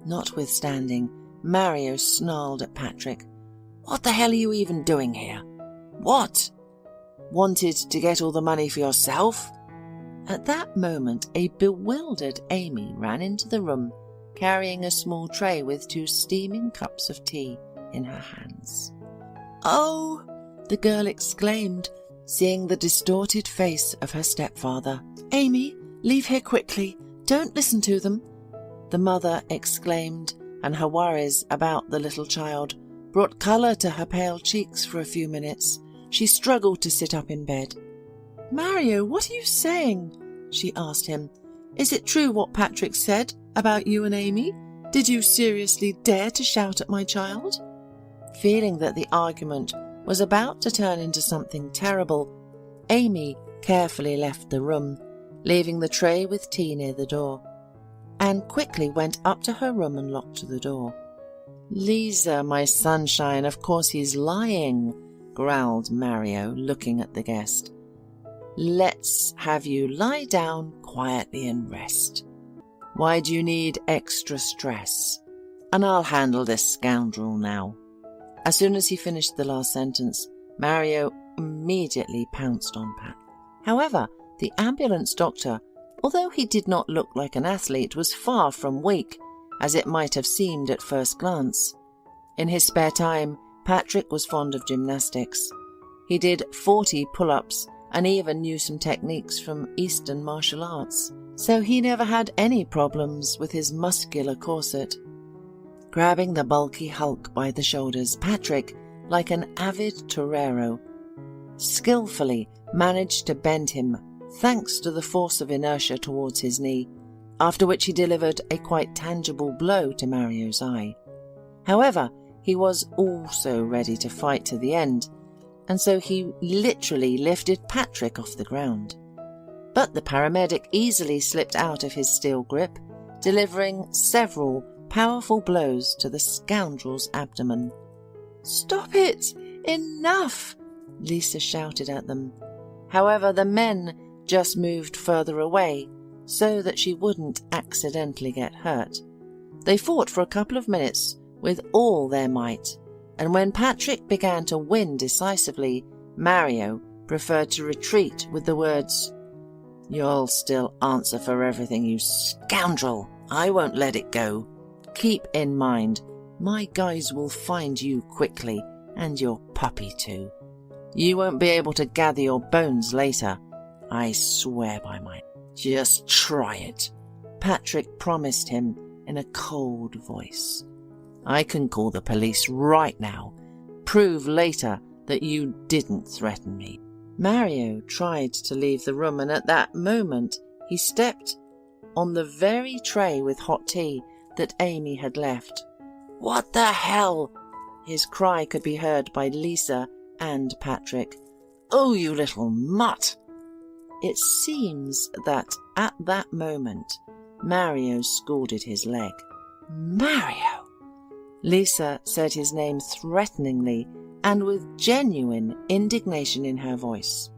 Notwithstanding, Mario snarled at Patrick. "What the hell are you even doing here? What? Wanted to get all the money for yourself?" At that moment, a bewildered Amy ran into the room, carrying a small tray with 2 steaming cups of tea in her hands. "Oh!" the girl exclaimed, seeing the distorted face of her stepfather. "Amy, leave here quickly. Don't listen to them," the mother exclaimed, and her worries about the little child brought colour to her pale cheeks for a few minutes. She struggled to sit up in bed. "Mario, what are you saying?" she asked him. "Is it true what Patrick said about you and Amy? Did you seriously dare to shout at my child?" Feeling that the argument was about to turn into something terrible, Amy carefully left the room, leaving the tray with tea near the door, and quickly went up to her room and locked the door. "Lisa, my sunshine, of course he's lying," growled Mario, looking at the guest. "Let's have you lie down quietly and rest. Why do you need extra stress? And I'll handle this scoundrel now." As soon as he finished the last sentence, Mario immediately pounced on Pat. However, the ambulance doctor, although he did not look like an athlete, was far from weak, as it might have seemed at first glance. In his spare time, Patrick was fond of gymnastics. He did 40 pull-ups and even knew some techniques from Eastern martial arts, so he never had any problems with his muscular corset. Grabbing the bulky hulk by the shoulders, Patrick, like an avid torero, skillfully managed to bend him thanks to the force of inertia towards his knee, after which he delivered a quite tangible blow to Mario's eye. However, he was also ready to fight to the end, and so he literally lifted Patrick off the ground. But the paramedic easily slipped out of his steel grip, delivering several powerful blows to the scoundrel's abdomen. "Stop it! Enough!" Lisa shouted at them. However, the men just moved further away so that she wouldn't accidentally get hurt. They fought for a couple of minutes with all their might, and when Patrick began to win decisively, Mario preferred to retreat with the words, "You'll still answer for everything, you scoundrel. I won't let it go. Keep in mind, my guys will find you quickly, and your puppy too. You won't be able to gather your bones later. I swear by mine. Just try it," Patrick promised him in a cold voice. "I can call the police right now. Prove later that you didn't threaten me." Mario tried to leave the room, and at that moment he stepped on the very tray with hot tea that Amy had left. "What the hell?" His cry could be heard by Lisa and Patrick. "Oh, you little mutt!" It seems that at that moment, Mario scalded his leg. "Mario!" Lisa said his name threateningly and with genuine indignation in her voice.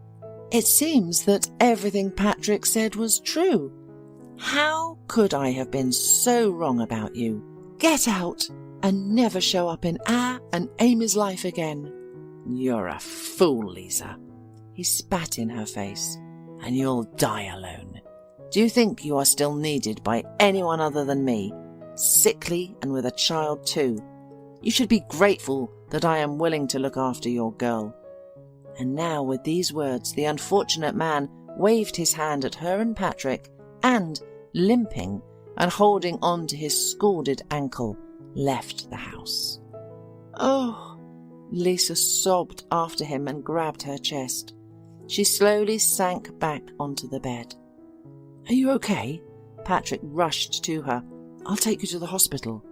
It seems that everything Patrick said was true. How could I have been so wrong about you? Get out and never show up in our and Amy's life again. You're a fool, Lisa. He spat in her face. And you'll die alone. Do you think you are still needed by anyone other than me? Sickly and with a child too. You should be grateful that I am willing to look after your girl. And now with these words, the unfortunate man waved his hand at her and Patrick and, limping and holding on to his scalded ankle, left the house. "Oh!" Lisa sobbed after him and grabbed her chest. She slowly sank back onto the bed. "Are you okay?" Patrick rushed to her. "I'll take you to the hospital."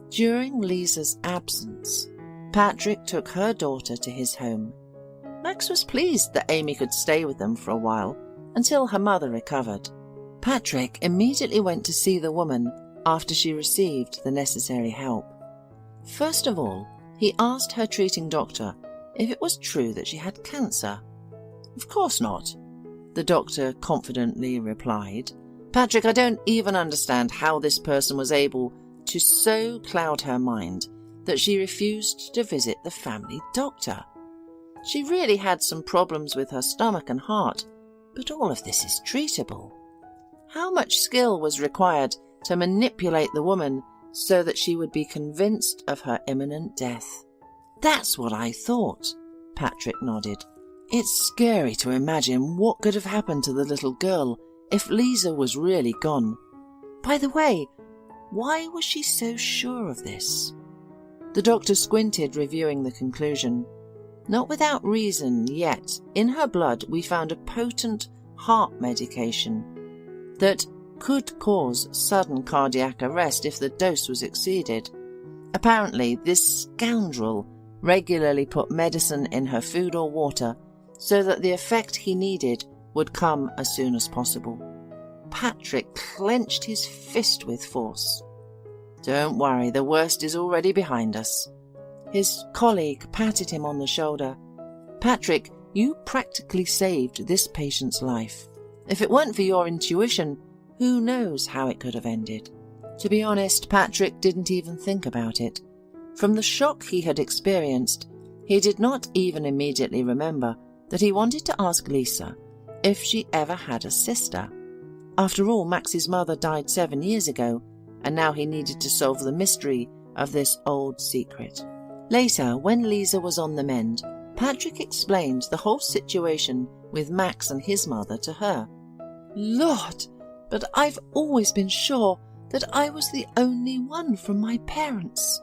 During Lisa's absence, Patrick took her daughter to his home. Max was pleased that Amy could stay with them for a while until her mother recovered. Patrick immediately went to see the woman after she received the necessary help. First of all, he asked her treating doctor if it was true that she had cancer. "Of course not," the doctor confidently replied. "Patrick, I don't even understand how this person was able to so cloud her mind that she refused to visit the family doctor. She really had some problems with her stomach and heart, but all of this is treatable. How much skill was required to manipulate the woman so that she would be convinced of her imminent death?" "That's what I thought," Patrick nodded. "It's scary to imagine what could have happened to the little girl if Lisa was really gone. By the way, why was she so sure of this?" The doctor squinted, reviewing the conclusion. "Not without reason, yet in her blood we found a potent heart medication that could cause sudden cardiac arrest if the dose was exceeded. Apparently, this scoundrel regularly put medicine in her food or water so that the effect he needed would come as soon as possible." Patrick clenched his fist with force. "Don't worry, the worst is already behind us." His colleague patted him on the shoulder. "Patrick, you practically saved this patient's life. If it weren't for your intuition, who knows how it could have ended?" To be honest, Patrick didn't even think about it. From the shock he had experienced, he did not even immediately remember that he wanted to ask Lisa if she ever had a sister. After all, Max's mother died 7 years ago, and now he needed to solve the mystery of this old secret. Later, when Lisa was on the mend, Patrick explained the whole situation with Max and his mother to her. "Lord, but I've always been sure that I was the only one from my parents."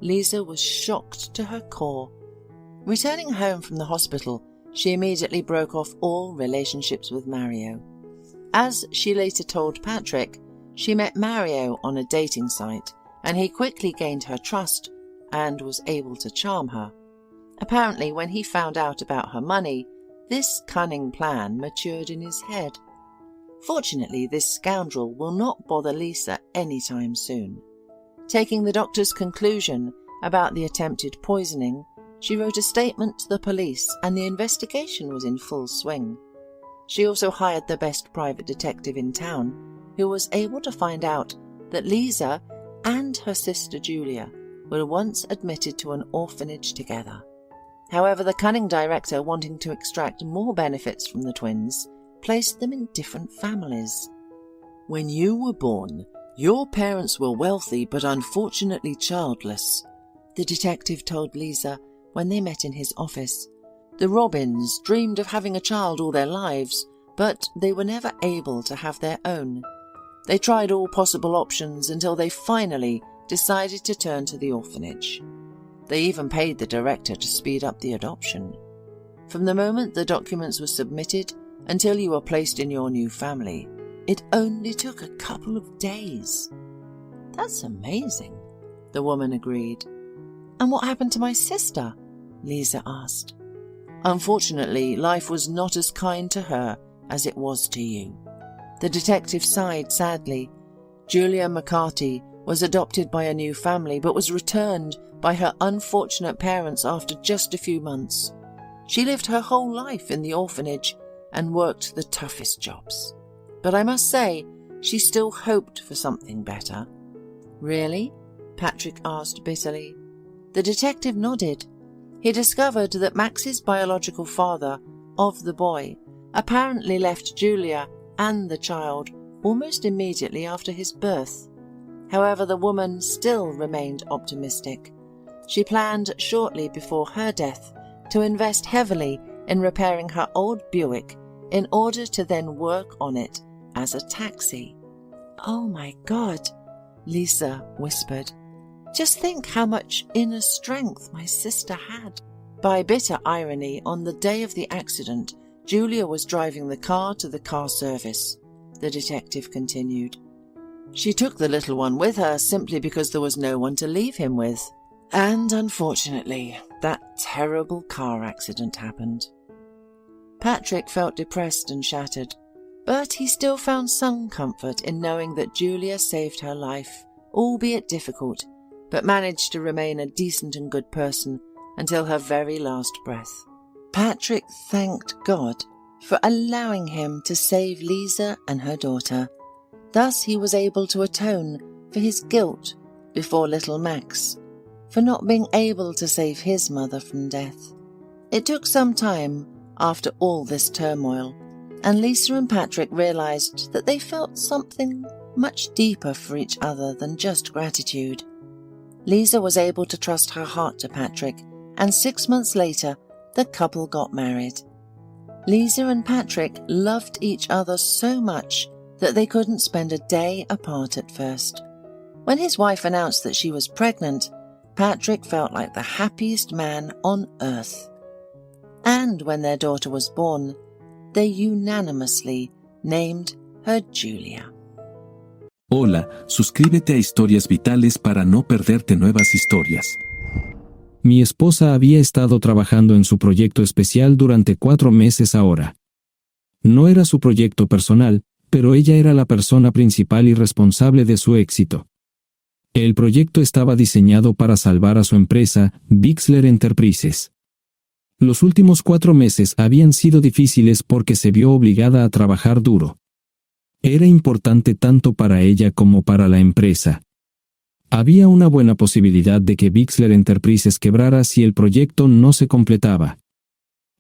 Lisa was shocked to her core. Returning home from the hospital, she immediately broke off all relationships with Mario. As she later told Patrick, she met Mario on a dating site, and he quickly gained her trust and was able to charm her. Apparently, when he found out about her money, this cunning plan matured in his head. Fortunately, this scoundrel will not bother Lisa anytime soon. Taking the doctor's conclusion about the attempted poisoning, she wrote a statement to the police, and the investigation was in full swing. She also hired the best private detective in town, who was able to find out that Lisa and her sister Julia were once admitted to an orphanage together. However, the cunning director, wanting to extract more benefits from the twins, placed them in different families. When you were born, your parents were wealthy but unfortunately childless, the detective told Lisa when they met in his office. The Robins dreamed of having a child all their lives, but they were never able to have their own. They tried all possible options until they finally decided to turn to the orphanage. They even paid the director to speed up the adoption. From the moment the documents were submitted until you were placed in your new family, it only took a couple of days. That's amazing, the woman agreed. And what happened to my sister? Lisa asked. Unfortunately, life was not as kind to her as it was to you. The detective sighed sadly. Julia McCarty was adopted by a new family but was returned by her unfortunate parents after just a few months. She lived her whole life in the orphanage and worked the toughest jobs. But I must say, she still hoped for something better. Really? Patrick asked bitterly. The detective nodded. He discovered that Max's biological father of the boy apparently left Julia and the child almost immediately after his birth. However, the woman still remained optimistic. She planned shortly before her death to invest heavily in repairing her old Buick in order to then work on it as a taxi. Oh my God, Lisa whispered. Just think how much inner strength my sister had. By bitter irony, on the day of the accident, Julia was driving the car to the car service, the detective continued. She took the little one with her simply because there was no one to leave him with. And unfortunately, that terrible car accident happened. Patrick felt depressed and shattered, but he still found some comfort in knowing that Julia saved her life, albeit difficult, but managed to remain a decent and good person until her very last breath. Patrick thanked God for allowing him to save Lisa and her daughter. Thus he was able to atone for his guilt before little Max, for not being able to save his mother from death. It took some time after all this turmoil, and Lisa and Patrick realized that they felt something much deeper for each other than just gratitude. Lisa was able to trust her heart to Patrick, and 6 months later, the couple got married. Lisa and Patrick loved each other so much that they couldn't spend a day apart at first. When his wife announced that she was pregnant, Patrick felt like the happiest man on earth. And when their daughter was born, they unanimously named her Julia. Hola, suscríbete a Historias Vitales para no perderte nuevas historias. Mi esposa había estado trabajando en su proyecto especial durante 4 meses ahora. No era su proyecto personal, pero ella era la persona principal y responsable de su éxito. El proyecto estaba diseñado para salvar a su empresa, Bixler Enterprises. Los últimos 4 meses habían sido difíciles porque se vio obligada a trabajar duro. Era importante tanto para ella como para la empresa. Había una buena posibilidad de que Bixler Enterprises quebrara si el proyecto no se completaba.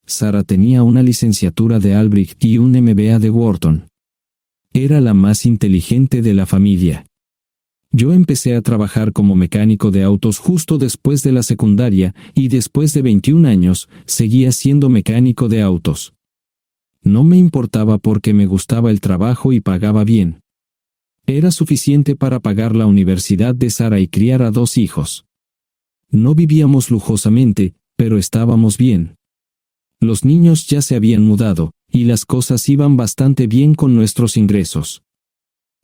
Sara tenía una licenciatura de Albrecht y un MBA de Wharton. Era la más inteligente de la familia. Yo empecé a trabajar como mecánico de autos justo después de la secundaria y después de 21 años seguía siendo mecánico de autos. No me importaba porque me gustaba el trabajo y pagaba bien. Era suficiente para pagar la universidad de Sara y criar a 2 hijos. No vivíamos lujosamente, pero estábamos bien. Los niños ya se habían mudado, y las cosas iban bastante bien con nuestros ingresos.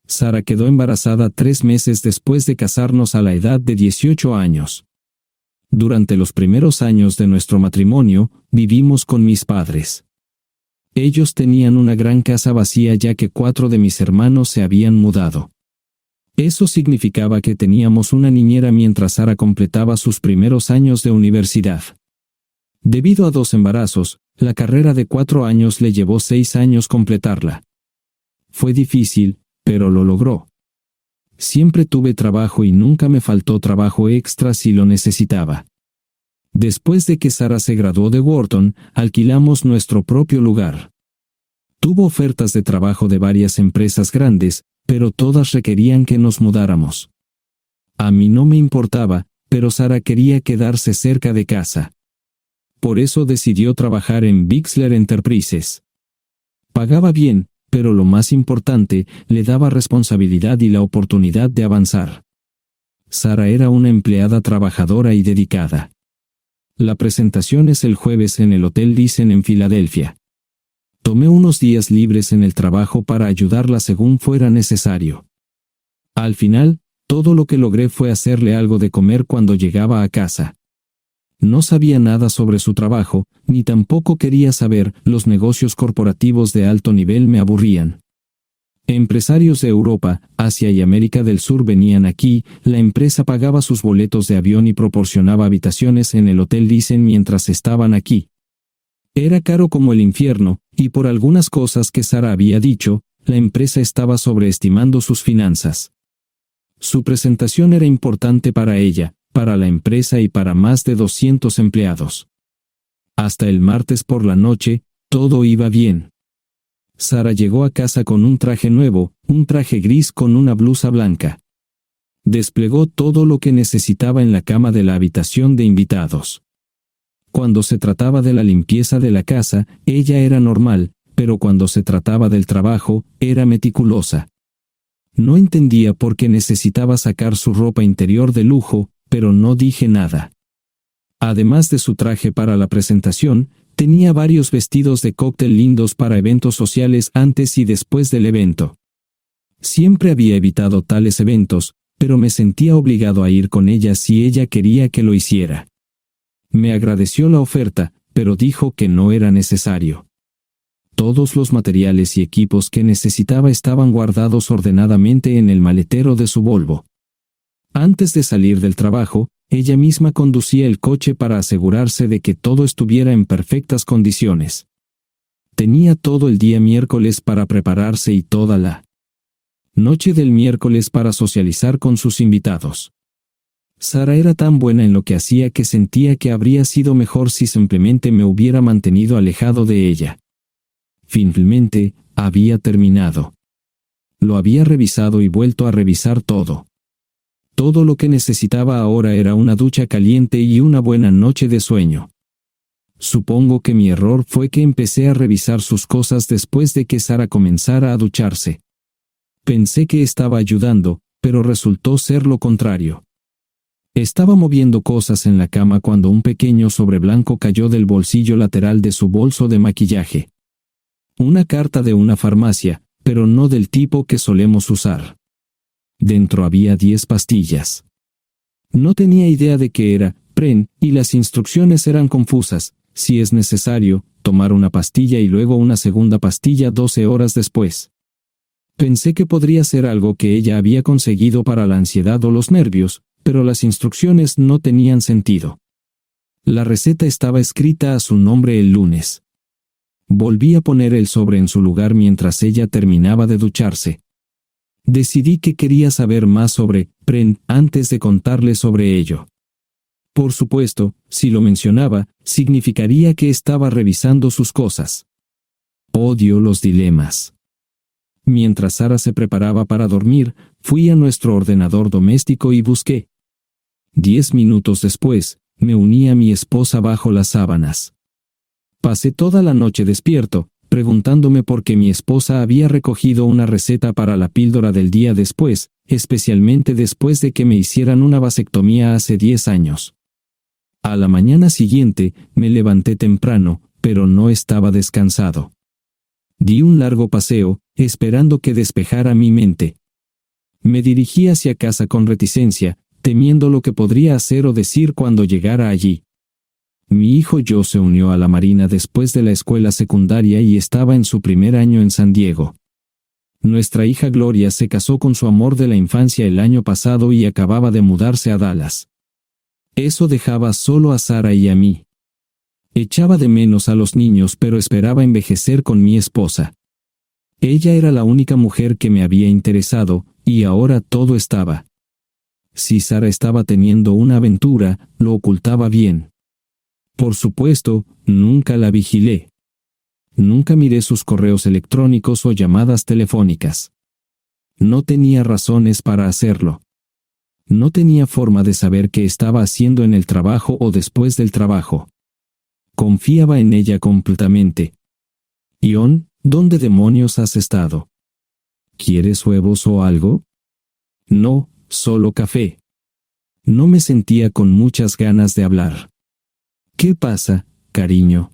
Sara quedó embarazada 3 meses después de casarnos a la edad de 18 años. Durante los primeros años de nuestro matrimonio, vivimos con mis padres. Ellos tenían una gran casa vacía ya que 4 de mis hermanos se habían mudado. Eso significaba que teníamos una niñera mientras Sara completaba sus primeros años de universidad. Debido a 2 embarazos, la carrera de 4 años le llevó 6 años completarla. Fue difícil, pero lo logró. Siempre tuve trabajo y nunca me faltó trabajo extra si lo necesitaba. Después de que Sara se graduó de Wharton, alquilamos nuestro propio lugar. Tuvo ofertas de trabajo de varias empresas grandes, pero todas requerían que nos mudáramos. A mí no me importaba, pero Sara quería quedarse cerca de casa. Por eso decidió trabajar en Bixler Enterprises. Pagaba bien, pero lo más importante, le daba responsabilidad y la oportunidad de avanzar. Sara era una empleada trabajadora y dedicada. La presentación es el jueves en el Hotel Dicen en Filadelfia. Tomé unos días libres en el trabajo para ayudarla según fuera necesario. Al final, todo lo que logré fue hacerle algo de comer cuando llegaba a casa. No sabía nada sobre su trabajo, ni tampoco quería saber. Los negocios corporativos de alto nivel me aburrían. Empresarios de Europa, Asia y América del Sur venían aquí, la empresa pagaba sus boletos de avión y proporcionaba habitaciones en el Hotel Dicen mientras estaban aquí. Era caro como el infierno, y por algunas cosas que Sara había dicho, la empresa estaba sobreestimando sus finanzas. Su presentación era importante para ella, para la empresa y para más de 200 empleados. Hasta el martes por la noche, todo iba bien. Sara llegó a casa con un traje nuevo, un traje gris con una blusa blanca. Desplegó todo lo que necesitaba en la cama de la habitación de invitados. Cuando se trataba de la limpieza de la casa, ella era normal, pero cuando se trataba del trabajo, era meticulosa. No entendía por qué necesitaba sacar su ropa interior de lujo, pero no dije nada. Además de su traje para la presentación, tenía varios vestidos de cóctel lindos para eventos sociales antes y después del evento. Siempre había evitado tales eventos, pero me sentía obligado a ir con ella si ella quería que lo hiciera. Me agradeció la oferta, pero dijo que no era necesario. Todos los materiales y equipos que necesitaba estaban guardados ordenadamente en el maletero de su Volvo. Antes de salir del trabajo, ella misma conducía el coche para asegurarse de que todo estuviera en perfectas condiciones. Tenía todo el día miércoles para prepararse y toda la noche del miércoles para socializar con sus invitados. Sara era tan buena en lo que hacía que sentía que habría sido mejor si simplemente me hubiera mantenido alejado de ella. Finalmente, había terminado. Lo había revisado y vuelto a revisar todo. Todo lo que necesitaba ahora era una ducha caliente y una buena noche de sueño. Supongo que mi error fue que empecé a revisar sus cosas después de que Sara comenzara a ducharse. Pensé que estaba ayudando, pero resultó ser lo contrario. Estaba moviendo cosas en la cama cuando un pequeño sobre blanco cayó del bolsillo lateral de su bolso de maquillaje. Una carta de una farmacia, pero no del tipo que solemos usar. Dentro había 10 pastillas. No tenía idea de qué era, Pren, y las instrucciones eran confusas. Si es necesario, tomar una pastilla y luego una segunda pastilla 12 horas después. Pensé que podría ser algo que ella había conseguido para la ansiedad o los nervios, pero las instrucciones no tenían sentido. La receta estaba escrita a su nombre el lunes. Volví a poner el sobre en su lugar mientras ella terminaba de ducharse. Decidí que quería saber más sobre Pren antes de contarle sobre ello. Por supuesto, si lo mencionaba, significaría que estaba revisando sus cosas. Odio los dilemas. Mientras Sara se preparaba para dormir, fui a nuestro ordenador doméstico y busqué. 10 minutos después, me uní a mi esposa bajo las sábanas. Pasé toda la noche despierto, preguntándome por qué mi esposa había recogido una receta para la píldora del día después, especialmente después de que me hicieran una vasectomía hace 10 años. A la mañana siguiente, me levanté temprano, pero no estaba descansado. Di un largo paseo, esperando que despejara mi mente. Me dirigí hacia casa con reticencia, temiendo lo que podría hacer o decir cuando llegara allí. Mi hijo Joe se unió a la Marina después de la escuela secundaria y estaba en su primer año en San Diego. Nuestra hija Gloria se casó con su amor de la infancia el año pasado y acababa de mudarse a Dallas. Eso dejaba solo a Sara y a mí. Echaba de menos a los niños, pero esperaba envejecer con mi esposa. Ella era la única mujer que me había interesado, Y ahora todo estaba. Si Sara estaba teniendo una aventura, lo ocultaba bien. Por supuesto, nunca la vigilé. Nunca miré sus correos electrónicos o llamadas telefónicas. No tenía razones para hacerlo. No tenía forma de saber qué estaba haciendo en el trabajo o después del trabajo. Confiaba en ella completamente. Ion, ¿dónde demonios has estado? ¿Quieres huevos o algo? No, solo café. No me sentía con muchas ganas de hablar. ¿Qué pasa, cariño?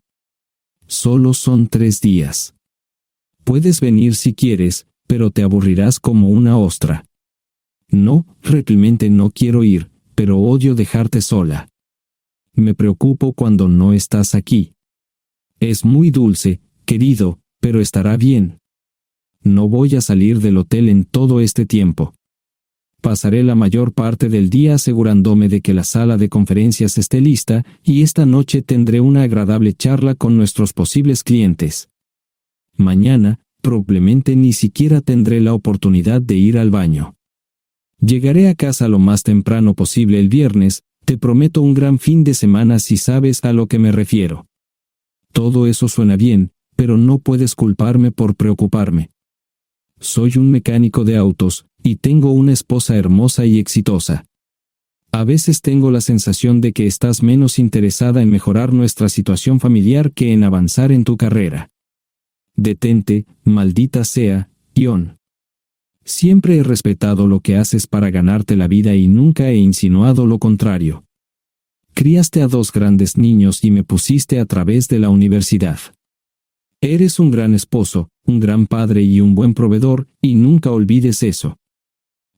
Solo son 3 días. Puedes venir si quieres, pero te aburrirás como una ostra. No, realmente no quiero ir, pero odio dejarte sola. Me preocupo cuando no estás aquí. Es muy dulce, querido, pero estará bien. No voy a salir del hotel en todo este tiempo. Pasaré la mayor parte del día asegurándome de que la sala de conferencias esté lista, y esta noche tendré una agradable charla con nuestros posibles clientes. Mañana, probablemente ni siquiera tendré la oportunidad de ir al baño. Llegaré a casa lo más temprano posible el viernes, te prometo un gran fin de semana si sabes a lo que me refiero. Todo eso suena bien, pero no puedes culparme por preocuparme. Soy un mecánico de autos, y tengo una esposa hermosa y exitosa. A veces tengo la sensación de que estás menos interesada en mejorar nuestra situación familiar que en avanzar en tu carrera. Detente, maldita sea, Ion. Siempre he respetado lo que haces para ganarte la vida y nunca he insinuado lo contrario. Criaste a 2 grandes niños y me pusiste a través de la universidad. Eres un gran esposo, un gran padre y un buen proveedor, y nunca olvides eso.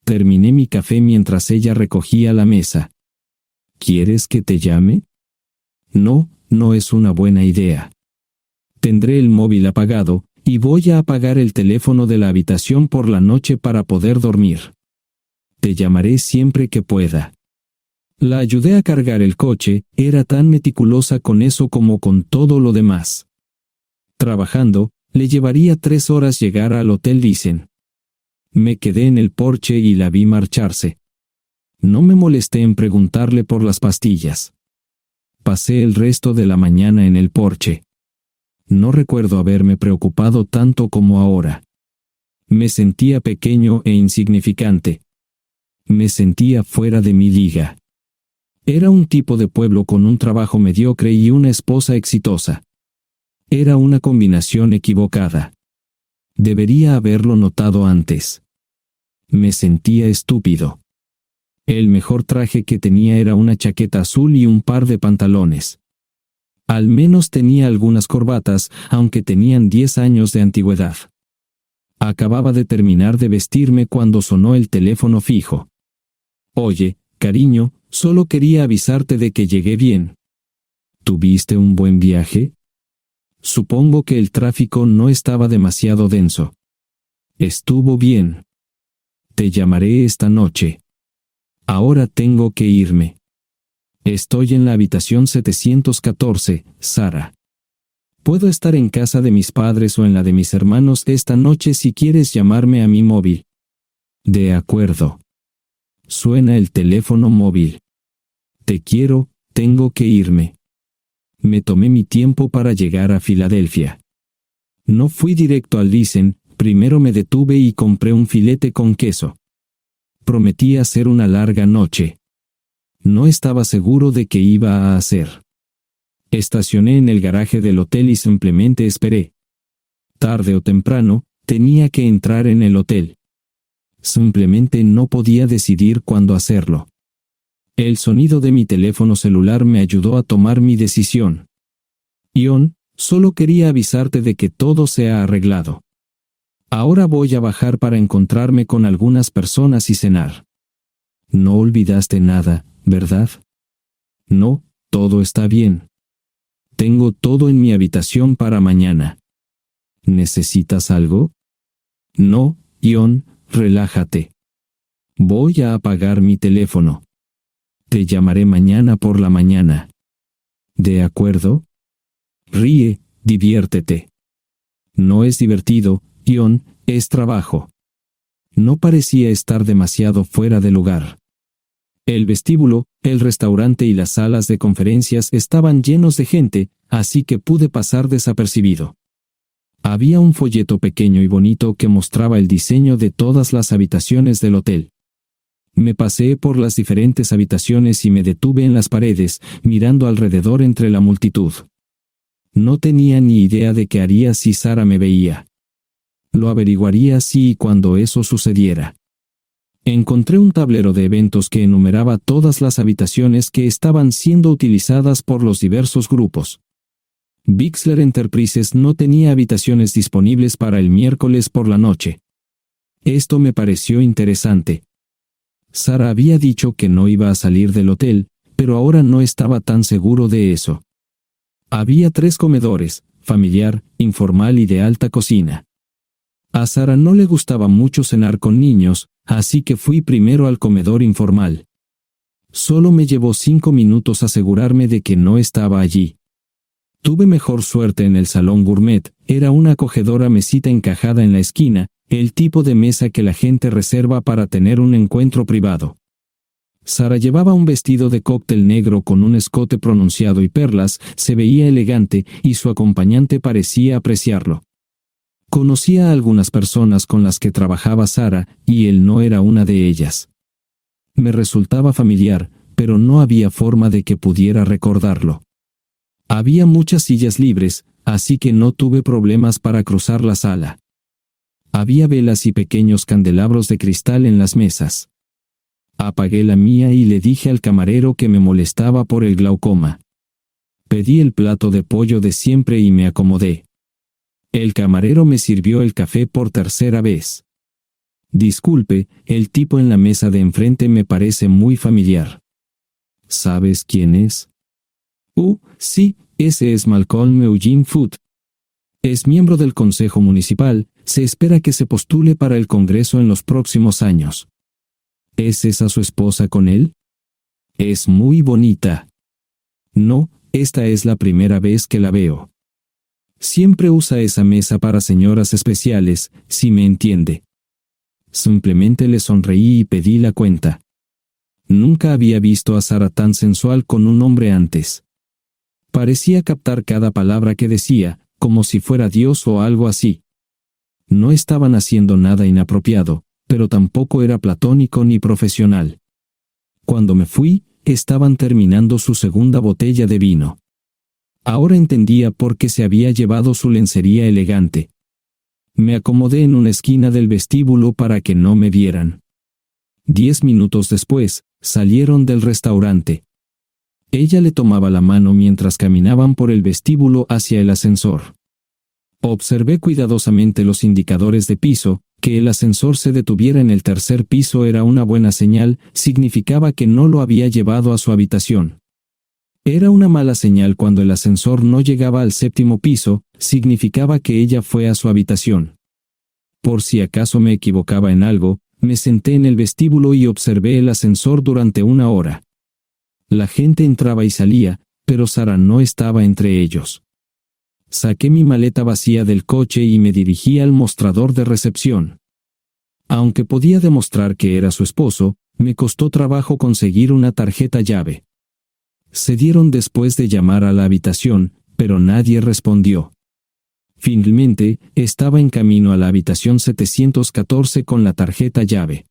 Terminé mi café mientras ella recogía la mesa. ¿Quieres que te llame? No, no es una buena idea. Tendré el móvil apagado, y voy a apagar el teléfono de la habitación por la noche para poder dormir. Te llamaré siempre que pueda. La ayudé a cargar el coche, era tan meticulosa con eso como con todo lo demás. Trabajando, le llevaría 3 horas llegar al Hotel Thyssen. Me quedé en el porche y la vi marcharse. No me molesté en preguntarle por las pastillas. Pasé el resto de la mañana en el porche. No recuerdo haberme preocupado tanto como ahora. Me sentía pequeño e insignificante. Me sentía fuera de mi liga. Era un tipo de pueblo con un trabajo mediocre y una esposa exitosa. Era una combinación equivocada. Debería haberlo notado antes. Me sentía estúpido. El mejor traje que tenía era una chaqueta azul y un par de pantalones. Al menos tenía algunas corbatas, aunque tenían 10 años de antigüedad. Acababa de terminar de vestirme cuando sonó el teléfono fijo. Oye, cariño, solo quería avisarte de que llegué bien. ¿Tuviste un buen viaje? Supongo que el tráfico no estaba demasiado denso. Estuvo bien. Te llamaré esta noche. Ahora tengo que irme. Estoy en la habitación 714, Sara. Puedo estar en casa de mis padres o en la de mis hermanos esta noche si quieres llamarme a mi móvil. De acuerdo. Suena el teléfono móvil. Te quiero, tengo que irme. Me tomé mi tiempo para llegar a Filadelfia. No fui directo al Thyssen, primero me detuve y compré un filete con queso. Prometí hacer una larga noche. No estaba seguro de qué iba a hacer. Estacioné en el garaje del hotel y simplemente esperé. Tarde o temprano, tenía que entrar en el hotel. Simplemente no podía decidir cuándo hacerlo. El sonido de mi teléfono celular me ayudó a tomar mi decisión. Ion, solo quería avisarte de que todo se ha arreglado. Ahora voy a bajar para encontrarme con algunas personas y cenar. No olvidaste nada, ¿verdad? No, todo está bien. Tengo todo en mi habitación para mañana. ¿Necesitas algo? No, Ion, relájate. Voy a apagar mi teléfono. Te llamaré mañana por la mañana. ¿De acuerdo? Ríe, diviértete. No es divertido, Ion, es trabajo. No parecía estar demasiado fuera de lugar. El vestíbulo, el restaurante y las salas de conferencias estaban llenos de gente, así que pude pasar desapercibido. Había un folleto pequeño y bonito que mostraba el diseño de todas las habitaciones del hotel. Me paseé por las diferentes habitaciones y me detuve en las paredes, mirando alrededor entre la multitud. No tenía ni idea de qué haría si Sara me veía. Lo averiguaría si y cuando eso sucediera. Encontré un tablero de eventos que enumeraba todas las habitaciones que estaban siendo utilizadas por los diversos grupos. Bixler Enterprises no tenía habitaciones disponibles para el miércoles por la noche. Esto me pareció interesante. Sara había dicho que no iba a salir del hotel, pero ahora no estaba tan seguro de eso. Había 3 comedores, familiar, informal y de alta cocina. A Sara no le gustaba mucho cenar con niños, así que fui primero al comedor informal. Solo me llevó 5 minutos asegurarme de que no estaba allí. Tuve mejor suerte en el salón gourmet, era una acogedora mesita encajada en la esquina, el tipo de mesa que la gente reserva para tener un encuentro privado. Sara llevaba un vestido de cóctel negro con un escote pronunciado y perlas, se veía elegante y su acompañante parecía apreciarlo. Conocía a algunas personas con las que trabajaba Sara, y él no era una de ellas. Me resultaba familiar, pero no había forma de que pudiera recordarlo. Había muchas sillas libres, así que no tuve problemas para cruzar la sala. Había velas y pequeños candelabros de cristal en las mesas. Apagué la mía y le dije al camarero que me molestaba por el glaucoma. Pedí el plato de pollo de siempre y me acomodé. El camarero me sirvió el café por tercera vez. Disculpe, el tipo en la mesa de enfrente me parece muy familiar. ¿Sabes quién es? Sí, ese es Malcolm Eugene Foote. Es miembro del Consejo Municipal, se espera que se postule para el Congreso en los próximos años. ¿Es esa su esposa con él? Es muy bonita. No, esta es la primera vez que la veo. Siempre usa esa mesa para señoras especiales, si me entiende. Simplemente le sonreí y pedí la cuenta. Nunca había visto a Sara tan sensual con un hombre antes. Parecía captar cada palabra que decía, como si fuera Dios o algo así. No estaban haciendo nada inapropiado, pero tampoco era platónico ni profesional. Cuando me fui, estaban terminando su segunda botella de vino. Ahora entendía por qué se había llevado su lencería elegante. Me acomodé en una esquina del vestíbulo para que no me vieran. 10 minutos después, salieron del restaurante. Ella le tomaba la mano mientras caminaban por el vestíbulo hacia el ascensor. Observé cuidadosamente los indicadores de piso. Que el ascensor se detuviera en el tercer piso era una buena señal, significaba que no lo había llevado a su habitación. Era una mala señal cuando el ascensor no llegaba al 7º piso, significaba que ella fue a su habitación. Por si acaso me equivocaba en algo, me senté en el vestíbulo y observé el ascensor durante 1 hora. La gente entraba y salía, pero Sara no estaba entre ellos. Saqué mi maleta vacía del coche y me dirigí al mostrador de recepción. Aunque podía demostrar que era su esposo, me costó trabajo conseguir una tarjeta llave. Se dieron después de llamar a la habitación, pero nadie respondió. Finalmente, estaba en camino a la habitación 714 con la tarjeta llave.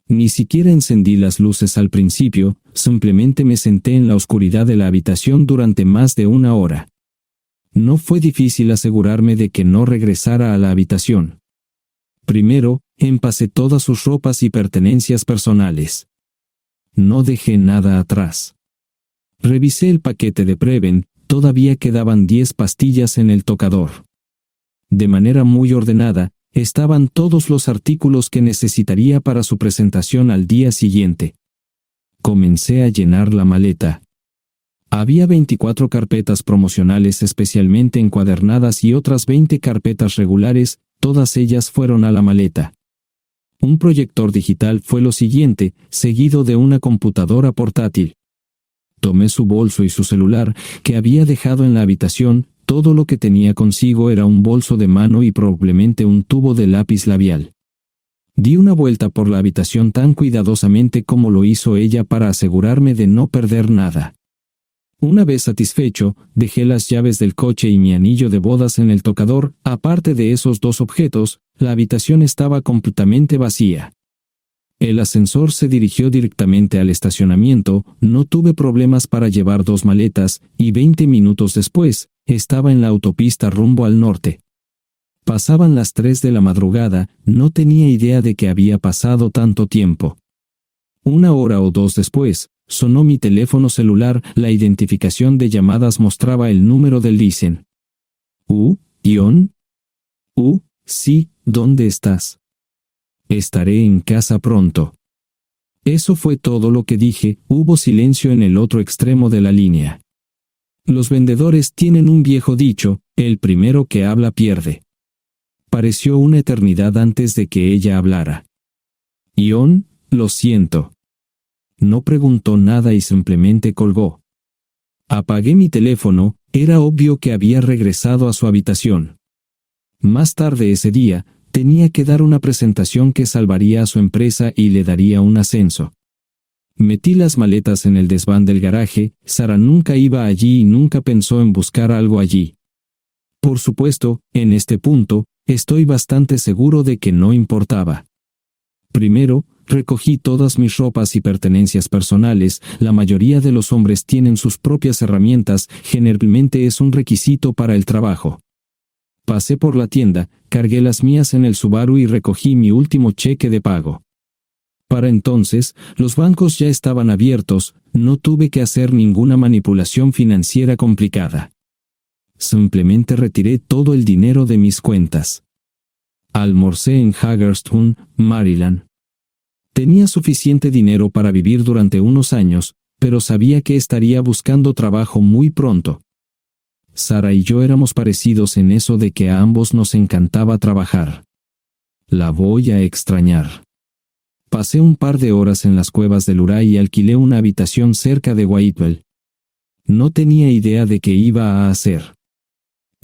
Ni siquiera encendí las luces al principio, simplemente me senté en la oscuridad de la habitación durante más de 1 hora. No fue difícil asegurarme de que no regresara a la habitación. Primero, empacé todas sus ropas y pertenencias personales. No dejé nada atrás. Revisé el paquete de Preven, todavía quedaban 10 pastillas en el tocador. De manera muy ordenada, estaban todos los artículos que necesitaría para su presentación al día siguiente. Comencé a llenar la maleta. Había 24 carpetas promocionales especialmente encuadernadas y otras 20 carpetas regulares, todas ellas fueron a la maleta. Un proyector digital fue lo siguiente, seguido de una computadora portátil. Tomé su bolso y su celular, que había dejado en la habitación. Todo lo que tenía consigo era un bolso de mano y probablemente un tubo de lápiz labial. Di una vuelta por la habitación tan cuidadosamente como lo hizo ella para asegurarme de no perder nada. Una vez satisfecho, dejé las llaves del coche y mi anillo de bodas en el tocador. Aparte de esos dos objetos, la habitación estaba completamente vacía. El ascensor se dirigió directamente al estacionamiento, no tuve problemas para llevar 2 maletas, y 20 minutos después, estaba en la autopista rumbo al norte. Pasaban las 3 de la madrugada, no tenía idea de que había pasado tanto tiempo. 1 hora o 2 después, sonó mi teléfono celular, la identificación de llamadas mostraba el número del Listen. ¿Ion? Sí, ¿dónde estás? Estaré en casa pronto. Eso fue todo lo que dije. Hubo silencio en el otro extremo de la línea. Los vendedores tienen un viejo dicho, el primero que habla pierde. Pareció una eternidad antes de que ella hablara. Ion, lo siento. No preguntó nada y simplemente colgó. Apagué mi teléfono, era obvio que había regresado a su habitación. Más tarde ese día, tenía que dar una presentación que salvaría a su empresa y le daría un ascenso. Metí las maletas en el desván del garaje. Sara nunca iba allí y nunca pensó en buscar algo allí. Por supuesto, en este punto, estoy bastante seguro de que no importaba. Primero, recogí todas mis ropas y pertenencias personales. La mayoría de los hombres tienen sus propias herramientas, generalmente es un requisito para el trabajo. Pasé por la tienda, cargué las mías en el Subaru y recogí mi último cheque de pago. Para entonces, los bancos ya estaban abiertos, no tuve que hacer ninguna manipulación financiera complicada. Simplemente retiré todo el dinero de mis cuentas. Almorcé en Hagerstown, Maryland. Tenía suficiente dinero para vivir durante unos años, pero sabía que estaría buscando trabajo muy pronto. Sara y yo éramos parecidos en eso de que a ambos nos encantaba trabajar. La voy a extrañar. Pasé un par de horas en las cuevas del Uray y alquilé una habitación cerca de Whitewell. No tenía idea de qué iba a hacer.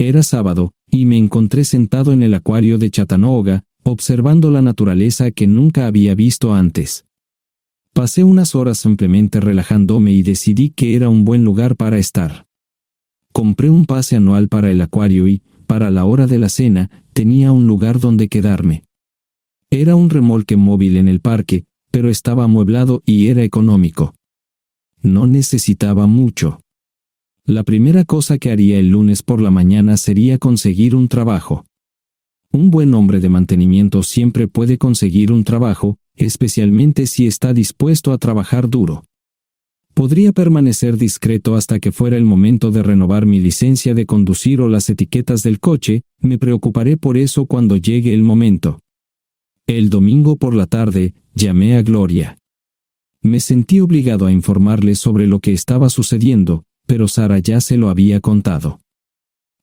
Era sábado, y me encontré sentado en el acuario de Chattanooga, observando la naturaleza que nunca había visto antes. Pasé unas horas simplemente relajándome y decidí que era un buen lugar para estar. Compré un pase anual para el acuario y, para la hora de la cena, tenía un lugar donde quedarme. Era un remolque móvil en el parque, pero estaba amueblado y era económico. No necesitaba mucho. La primera cosa que haría el lunes por la mañana sería conseguir un trabajo. Un buen hombre de mantenimiento siempre puede conseguir un trabajo, especialmente si está dispuesto a trabajar duro. Podría permanecer discreto hasta que fuera el momento de renovar mi licencia de conducir o las etiquetas del coche. Me preocuparé por eso cuando llegue el momento. El domingo por la tarde, llamé a Gloria. Me sentí obligado a informarle sobre lo que estaba sucediendo, pero Sara ya se lo había contado.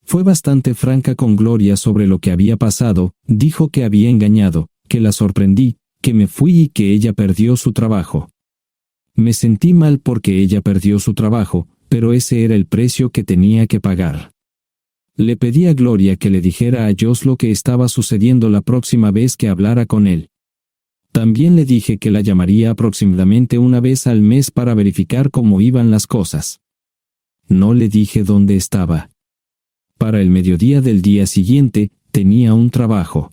Fue bastante franca con Gloria sobre lo que había pasado. Dijo que había engañado, que la sorprendí, que me fui y que ella perdió su trabajo. Me sentí mal porque ella perdió su trabajo, pero ese era el precio que tenía que pagar. Le pedí a Gloria que le dijera a Josh lo que estaba sucediendo la próxima vez que hablara con él. También le dije que la llamaría aproximadamente una vez al mes para verificar cómo iban las cosas. No le dije dónde estaba. Para el mediodía del día siguiente, tenía un trabajo.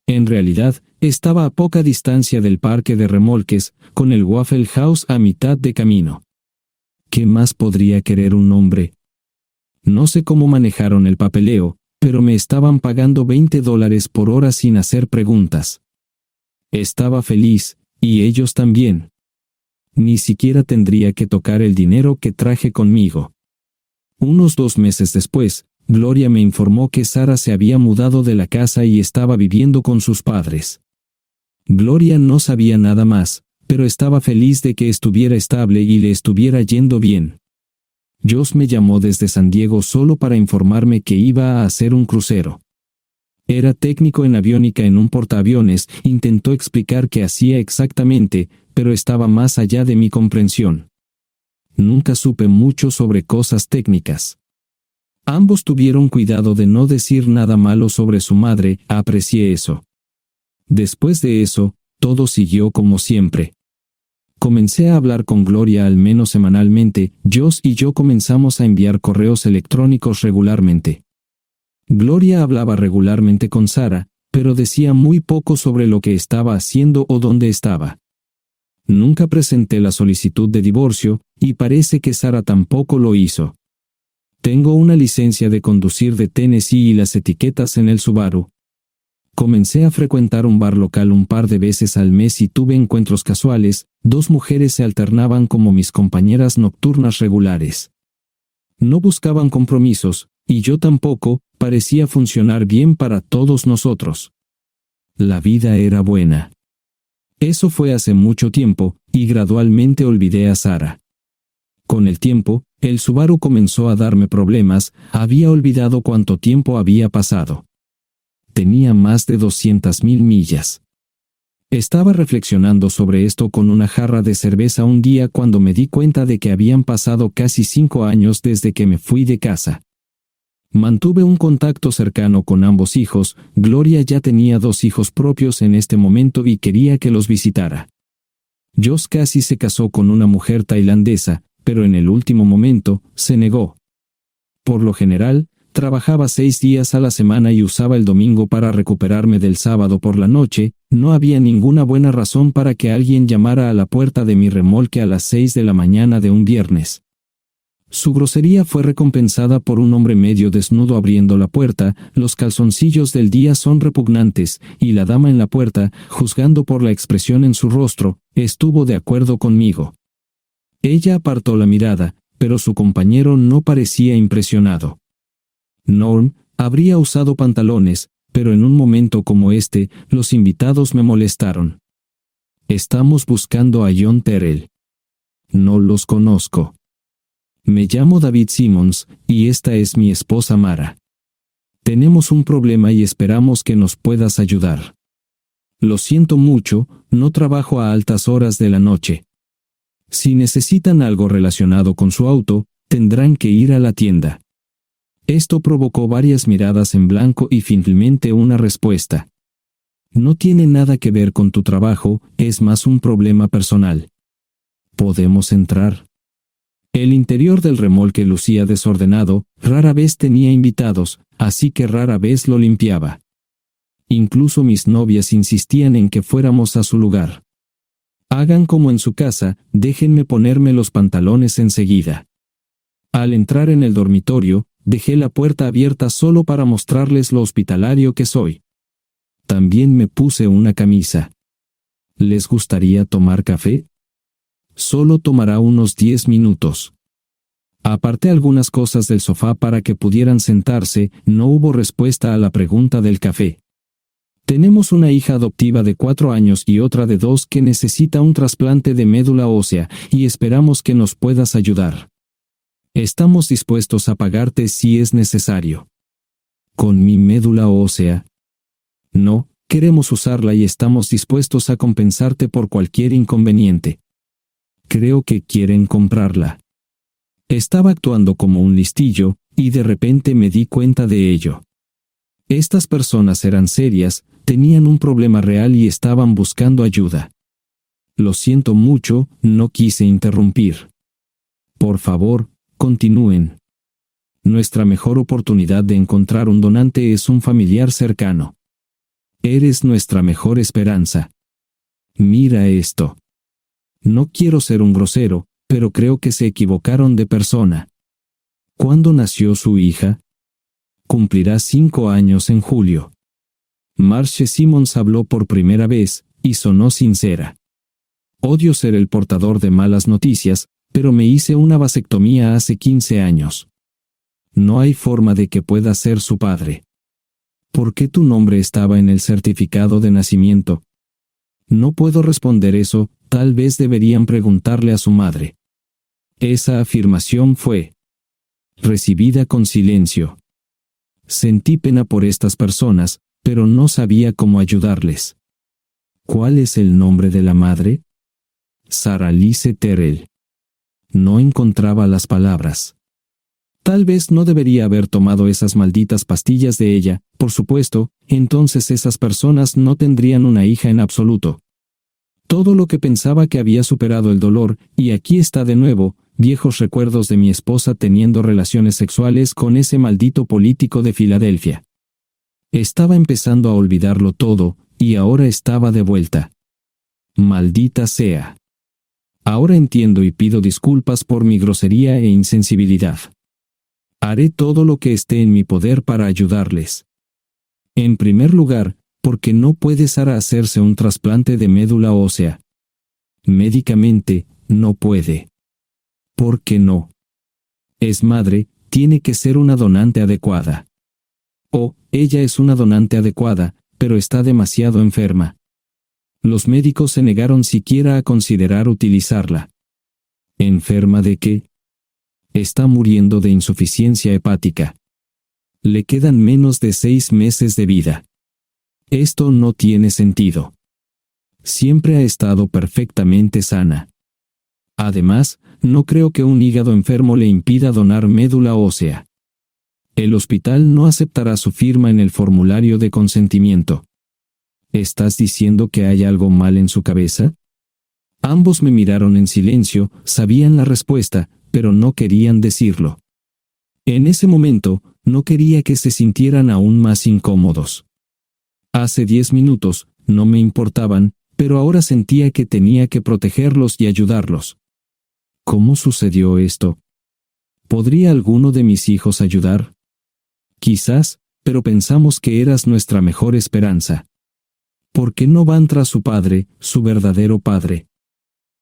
En realidad, estaba a poca distancia del parque de remolques, con el Waffle House a mitad de camino. ¿Qué más podría querer un hombre? No sé cómo manejaron el papeleo, pero me estaban pagando $20 por hora sin hacer preguntas. Estaba feliz, y ellos también. Ni siquiera tendría que tocar el dinero que traje conmigo. Unos 2 meses después, Gloria me informó que Sara se había mudado de la casa y estaba viviendo con sus padres. Gloria no sabía nada más, pero estaba feliz de que estuviera estable y le estuviera yendo bien. Josh me llamó desde San Diego solo para informarme que iba a hacer un crucero. Era técnico en aviónica en un portaaviones. Intentó explicar qué hacía exactamente, pero estaba más allá de mi comprensión. Nunca supe mucho sobre cosas técnicas. Ambos tuvieron cuidado de no decir nada malo sobre su madre. Aprecié eso. Después de eso, todo siguió como siempre. Comencé a hablar con Gloria al menos semanalmente. Josh y yo comenzamos a enviar correos electrónicos regularmente. Gloria hablaba regularmente con Sara, pero decía muy poco sobre lo que estaba haciendo o dónde estaba. Nunca presenté la solicitud de divorcio, y parece que Sara tampoco lo hizo. Tengo una licencia de conducir de Tennessee y las etiquetas en el Subaru. Comencé a frecuentar un bar local un par de veces al mes y tuve encuentros casuales. 2 mujeres se alternaban como mis compañeras nocturnas regulares. No buscaban compromisos, y yo tampoco. Parecía funcionar bien para todos nosotros. La vida era buena. Eso fue hace mucho tiempo, y gradualmente olvidé a Sara. Con el tiempo, el Subaru comenzó a darme problemas. Había olvidado cuánto tiempo había pasado. Tenía más de 200.000 millas. Estaba reflexionando sobre esto con una jarra de cerveza un día cuando me di cuenta de que habían pasado casi 5 años desde que me fui de casa. Mantuve un contacto cercano con ambos hijos. Gloria ya tenía 2 hijos propios en este momento y quería que los visitara. Josh casi se casó con una mujer tailandesa, pero en el último momento, se negó. Por lo general, trabajaba 6 días a la semana y usaba el domingo para recuperarme del sábado por la noche. No había ninguna buena razón para que alguien llamara a la puerta de mi remolque a las 6 de la mañana de un viernes. Su grosería fue recompensada por un hombre medio desnudo abriendo la puerta. Los calzoncillos del día son repugnantes, y la dama en la puerta, juzgando por la expresión en su rostro, estuvo de acuerdo conmigo. Ella apartó la mirada, pero su compañero no parecía impresionado. Norm habría usado pantalones, pero en un momento como este, los invitados me molestaron. Estamos buscando a John Terrell. No los conozco. Me llamo David Simmons, y esta es mi esposa Mara. Tenemos un problema y esperamos que nos puedas ayudar. Lo siento mucho, no trabajo a altas horas de la noche. Si necesitan algo relacionado con su auto, tendrán que ir a la tienda. Esto provocó varias miradas en blanco y finalmente una respuesta. No tiene nada que ver con tu trabajo, es más un problema personal. ¿Podemos entrar? El interior del remolque lucía desordenado, rara vez tenía invitados, así que rara vez lo limpiaba. Incluso mis novias insistían en que fuéramos a su lugar. Hagan como en su casa, déjenme ponerme los pantalones enseguida. Al entrar en el dormitorio, dejé la puerta abierta solo para mostrarles lo hospitalario que soy. También me puse una camisa. ¿Les gustaría tomar café? Solo tomará unos 10 minutos. Aparté algunas cosas del sofá para que pudieran sentarse. No hubo respuesta a la pregunta del café. Tenemos una hija adoptiva de 4 años y otra de 2 que necesita un trasplante de médula ósea, y esperamos que nos puedas ayudar. Estamos dispuestos a pagarte si es necesario. ¿Con mi médula ósea? No, queremos usarla y estamos dispuestos a compensarte por cualquier inconveniente. Creo que quieren comprarla. Estaba actuando como un listillo, y de repente me di cuenta de ello. Estas personas eran serias, tenían un problema real y estaban buscando ayuda. Lo siento mucho, no quise interrumpir. Por favor, continúen. Nuestra mejor oportunidad de encontrar un donante es un familiar cercano. Eres nuestra mejor esperanza. Mira esto. No quiero ser un grosero, pero creo que se equivocaron de persona. ¿Cuándo nació su hija? Cumplirá 5 años en julio. Marche Simmons habló por primera vez, y sonó sincera. Odio ser el portador de malas noticias, pero me hice una vasectomía hace 15 años. No hay forma de que pueda ser su padre. ¿Por qué tu nombre estaba en el certificado de nacimiento? No puedo responder eso, tal vez deberían preguntarle a su madre. Esa afirmación fue recibida con silencio. Sentí pena por estas personas, pero no sabía cómo ayudarles. ¿Cuál es el nombre de la madre? Sara Lise Terrell. No encontraba las palabras. Tal vez no debería haber tomado esas malditas pastillas de ella, por supuesto, entonces esas personas no tendrían una hija en absoluto. Todo lo que pensaba que había superado el dolor, y aquí está de nuevo, viejos recuerdos de mi esposa teniendo relaciones sexuales con ese maldito político de Filadelfia. Estaba empezando a olvidarlo todo, y ahora estaba de vuelta. Maldita sea. Ahora entiendo y pido disculpas por mi grosería e insensibilidad. Haré todo lo que esté en mi poder para ayudarles. En primer lugar, porque no puede Sara hacerse un trasplante de médula ósea. Médicamente, no puede. ¿Por qué no? Es madre, tiene que ser una donante adecuada. Ella es una donante adecuada, pero está demasiado enferma. Los médicos se negaron siquiera a considerar utilizarla. ¿Enferma de qué? Está muriendo de insuficiencia hepática. Le quedan menos de 6 meses de vida. Esto no tiene sentido. Siempre ha estado perfectamente sana. Además, no creo que un hígado enfermo le impida donar médula ósea. El hospital no aceptará su firma en el formulario de consentimiento. ¿Estás diciendo que hay algo mal en su cabeza? Ambos me miraron en silencio, sabían la respuesta, pero no querían decirlo. En ese momento, no quería que se sintieran aún más incómodos. Hace 10 minutos, no me importaban, pero ahora sentía que tenía que protegerlos y ayudarlos. ¿Cómo sucedió esto? ¿Podría alguno de mis hijos ayudar? Quizás, pero pensamos que eras nuestra mejor esperanza. ¿Por qué no van tras su padre, su verdadero padre?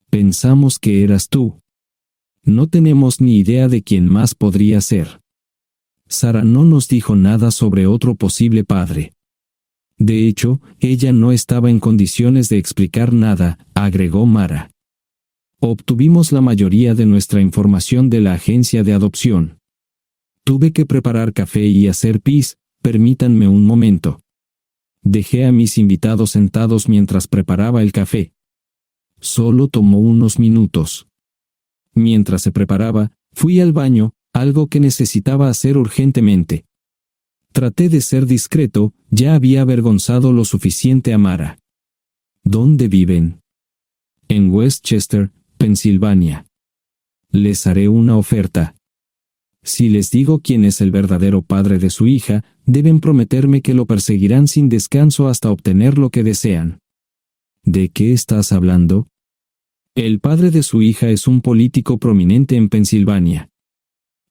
Pensamos que eras tú. No tenemos ni idea de quién más podría ser. Sara no nos dijo nada sobre otro posible padre. De hecho, ella no estaba en condiciones de explicar nada, agregó Mara. Obtuvimos la mayoría de nuestra información de la agencia de adopción. Tuve que preparar café y hacer pis, permítanme un momento. Dejé a mis invitados sentados mientras preparaba el café. Solo tomó unos minutos. Mientras se preparaba, fui al baño, algo que necesitaba hacer urgentemente. Traté de ser discreto, ya había avergonzado lo suficiente a Mara. ¿Dónde viven? En Westchester, Pensilvania. Les haré una oferta. Si les digo quién es el verdadero padre de su hija, deben prometerme que lo perseguirán sin descanso hasta obtener lo que desean. ¿De qué estás hablando? El padre de su hija es un político prominente en Pensilvania.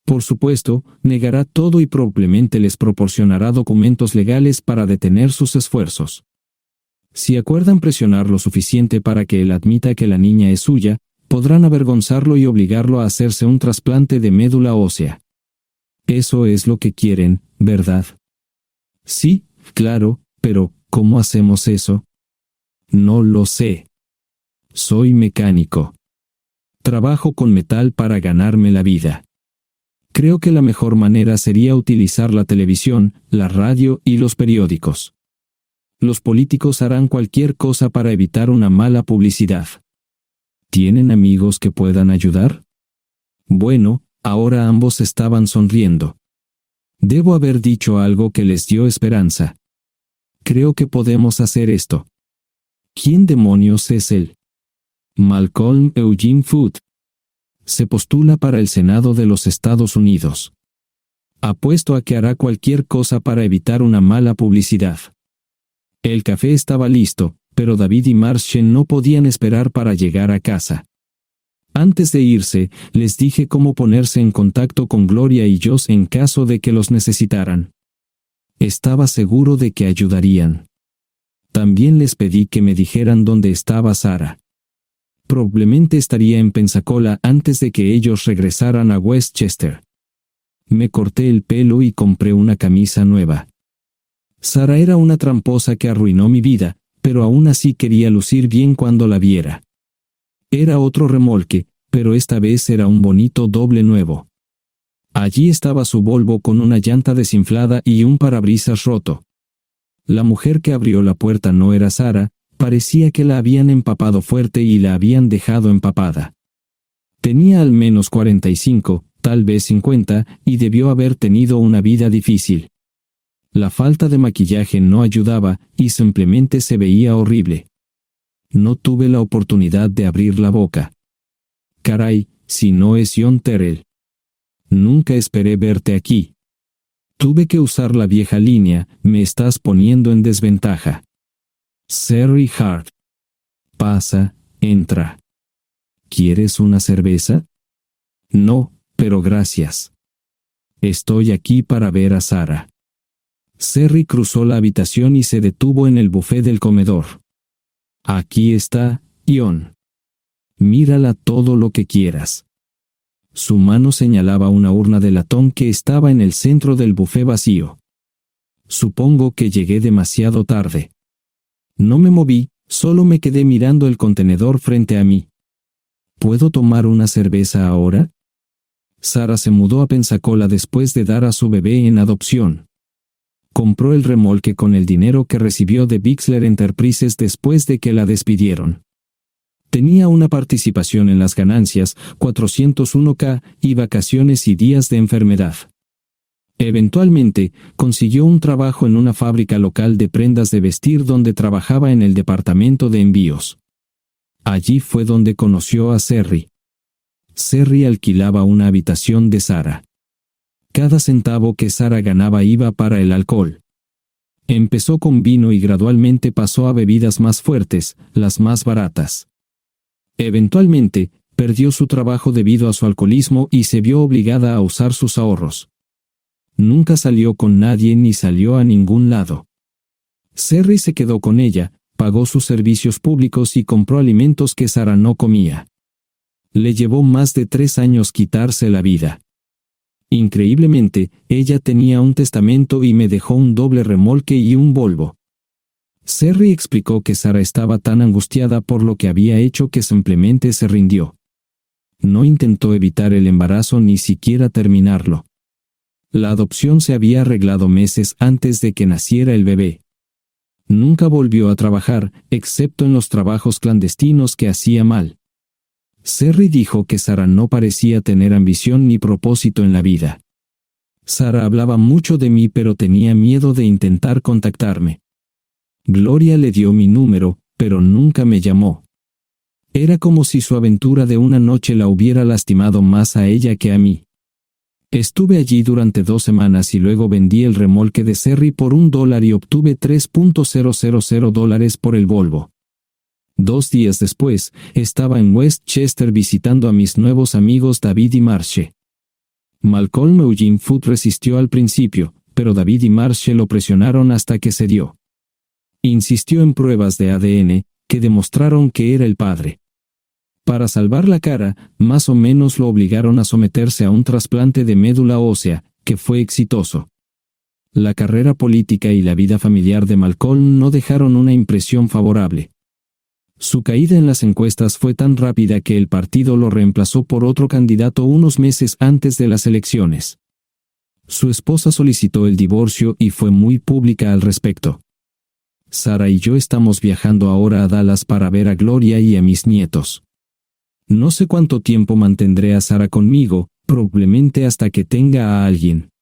Por supuesto, negará todo y probablemente les proporcionará documentos legales para detener sus esfuerzos. Si acuerdan presionar lo suficiente para que él admita que la niña es suya, podrán avergonzarlo y obligarlo a hacerse un trasplante de médula ósea. Eso es lo que quieren, ¿verdad? Sí, claro, pero ¿cómo hacemos eso? No lo sé. Soy mecánico. Trabajo con metal para ganarme la vida. Creo que la mejor manera sería utilizar la televisión, la radio y los periódicos. Los políticos harán cualquier cosa para evitar una mala publicidad. ¿Tienen amigos que puedan ayudar? Bueno, ahora ambos estaban sonriendo. Debo haber dicho algo que les dio esperanza. Creo que podemos hacer esto. ¿Quién demonios es él? Malcolm Eugene Foote. Se postula para el Senado de los Estados Unidos. Apuesto a que hará cualquier cosa para evitar una mala publicidad. El café estaba listo, pero David y Marshen no podían esperar para llegar a casa. Antes de irse, les dije cómo ponerse en contacto con Gloria y Josh en caso de que los necesitaran. Estaba seguro de que ayudarían. También les pedí que me dijeran dónde estaba Sara. Probablemente estaría en Pensacola antes de que ellos regresaran a Westchester. Me corté el pelo y compré una camisa nueva. Sara era una tramposa que arruinó mi vida, pero aún así quería lucir bien cuando la viera. Era otro remolque, pero esta vez era un bonito doble nuevo. Allí estaba su Volvo con una llanta desinflada y un parabrisas roto. La mujer que abrió la puerta no era Sara, parecía que la habían empapado fuerte y la habían dejado empapada. Tenía al menos 45, tal vez 50, y debió haber tenido una vida difícil. La falta de maquillaje no ayudaba, y simplemente se veía horrible. No tuve la oportunidad de abrir la boca. Caray, si no es John Terrell. Nunca esperé verte aquí. Tuve que usar la vieja línea, me estás poniendo en desventaja. Sherry Hart. Pasa, entra. ¿Quieres una cerveza? No, pero gracias. Estoy aquí para ver a Sarah. Sherry cruzó la habitación y se detuvo en el buffet del comedor. Aquí está, John. Mírala todo lo que quieras. Su mano señalaba una urna de latón que estaba en el centro del buffet vacío. Supongo que llegué demasiado tarde. No me moví, solo me quedé mirando el contenedor frente a mí. ¿Puedo tomar una cerveza ahora? Sarah se mudó a Pensacola después de dar a su bebé en adopción. Compró el remolque con el dinero que recibió de Bixler Enterprises después de que la despidieron. Tenía una participación en las ganancias, 401k, y vacaciones y días de enfermedad. Eventualmente, consiguió un trabajo en una fábrica local de prendas de vestir donde trabajaba en el departamento de envíos. Allí fue donde conoció a Sherry. Sherry alquilaba una habitación de Sarah. Cada centavo que Sarah ganaba iba para el alcohol. Empezó con vino y gradualmente pasó a bebidas más fuertes, las más baratas. Eventualmente, perdió su trabajo debido a su alcoholismo y se vio obligada a usar sus ahorros. Nunca salió con nadie ni salió a ningún lado. Sherry se quedó con ella, pagó sus servicios públicos y compró alimentos que Sarah no comía. Le llevó más de 3 años quitarse la vida. Increíblemente, ella tenía un testamento y me dejó un doble remolque y un Volvo. Sherry explicó que Sarah estaba tan angustiada por lo que había hecho que simplemente se rindió. No intentó evitar el embarazo ni siquiera terminarlo. La adopción se había arreglado meses antes de que naciera el bebé. Nunca volvió a trabajar, excepto en los trabajos clandestinos que hacía mal. Sherry dijo que Sarah no parecía tener ambición ni propósito en la vida. Sarah hablaba mucho de mí pero tenía miedo de intentar contactarme. Gloria le dio mi número, pero nunca me llamó. Era como si su aventura de una noche la hubiera lastimado más a ella que a mí. Estuve allí durante 2 semanas y luego vendí el remolque de Sherry por $1 y obtuve $3,000 por el Volvo. 2 días después, estaba en Westchester visitando a mis nuevos amigos David y Marche. Malcolm Eugene Foote resistió al principio, pero David y Marche lo presionaron hasta que cedió. Insistió en pruebas de ADN, que demostraron que era el padre. Para salvar la cara, más o menos lo obligaron a someterse a un trasplante de médula ósea, que fue exitoso. La carrera política y la vida familiar de Malcolm no dejaron una impresión favorable. Su caída en las encuestas fue tan rápida que el partido lo reemplazó por otro candidato unos meses antes de las elecciones. Su esposa solicitó el divorcio y fue muy pública al respecto. Sarah y yo estamos viajando ahora a Dallas para ver a Gloria y a mis nietos. No sé cuánto tiempo mantendré a Sarah conmigo, probablemente hasta que tenga a alguien.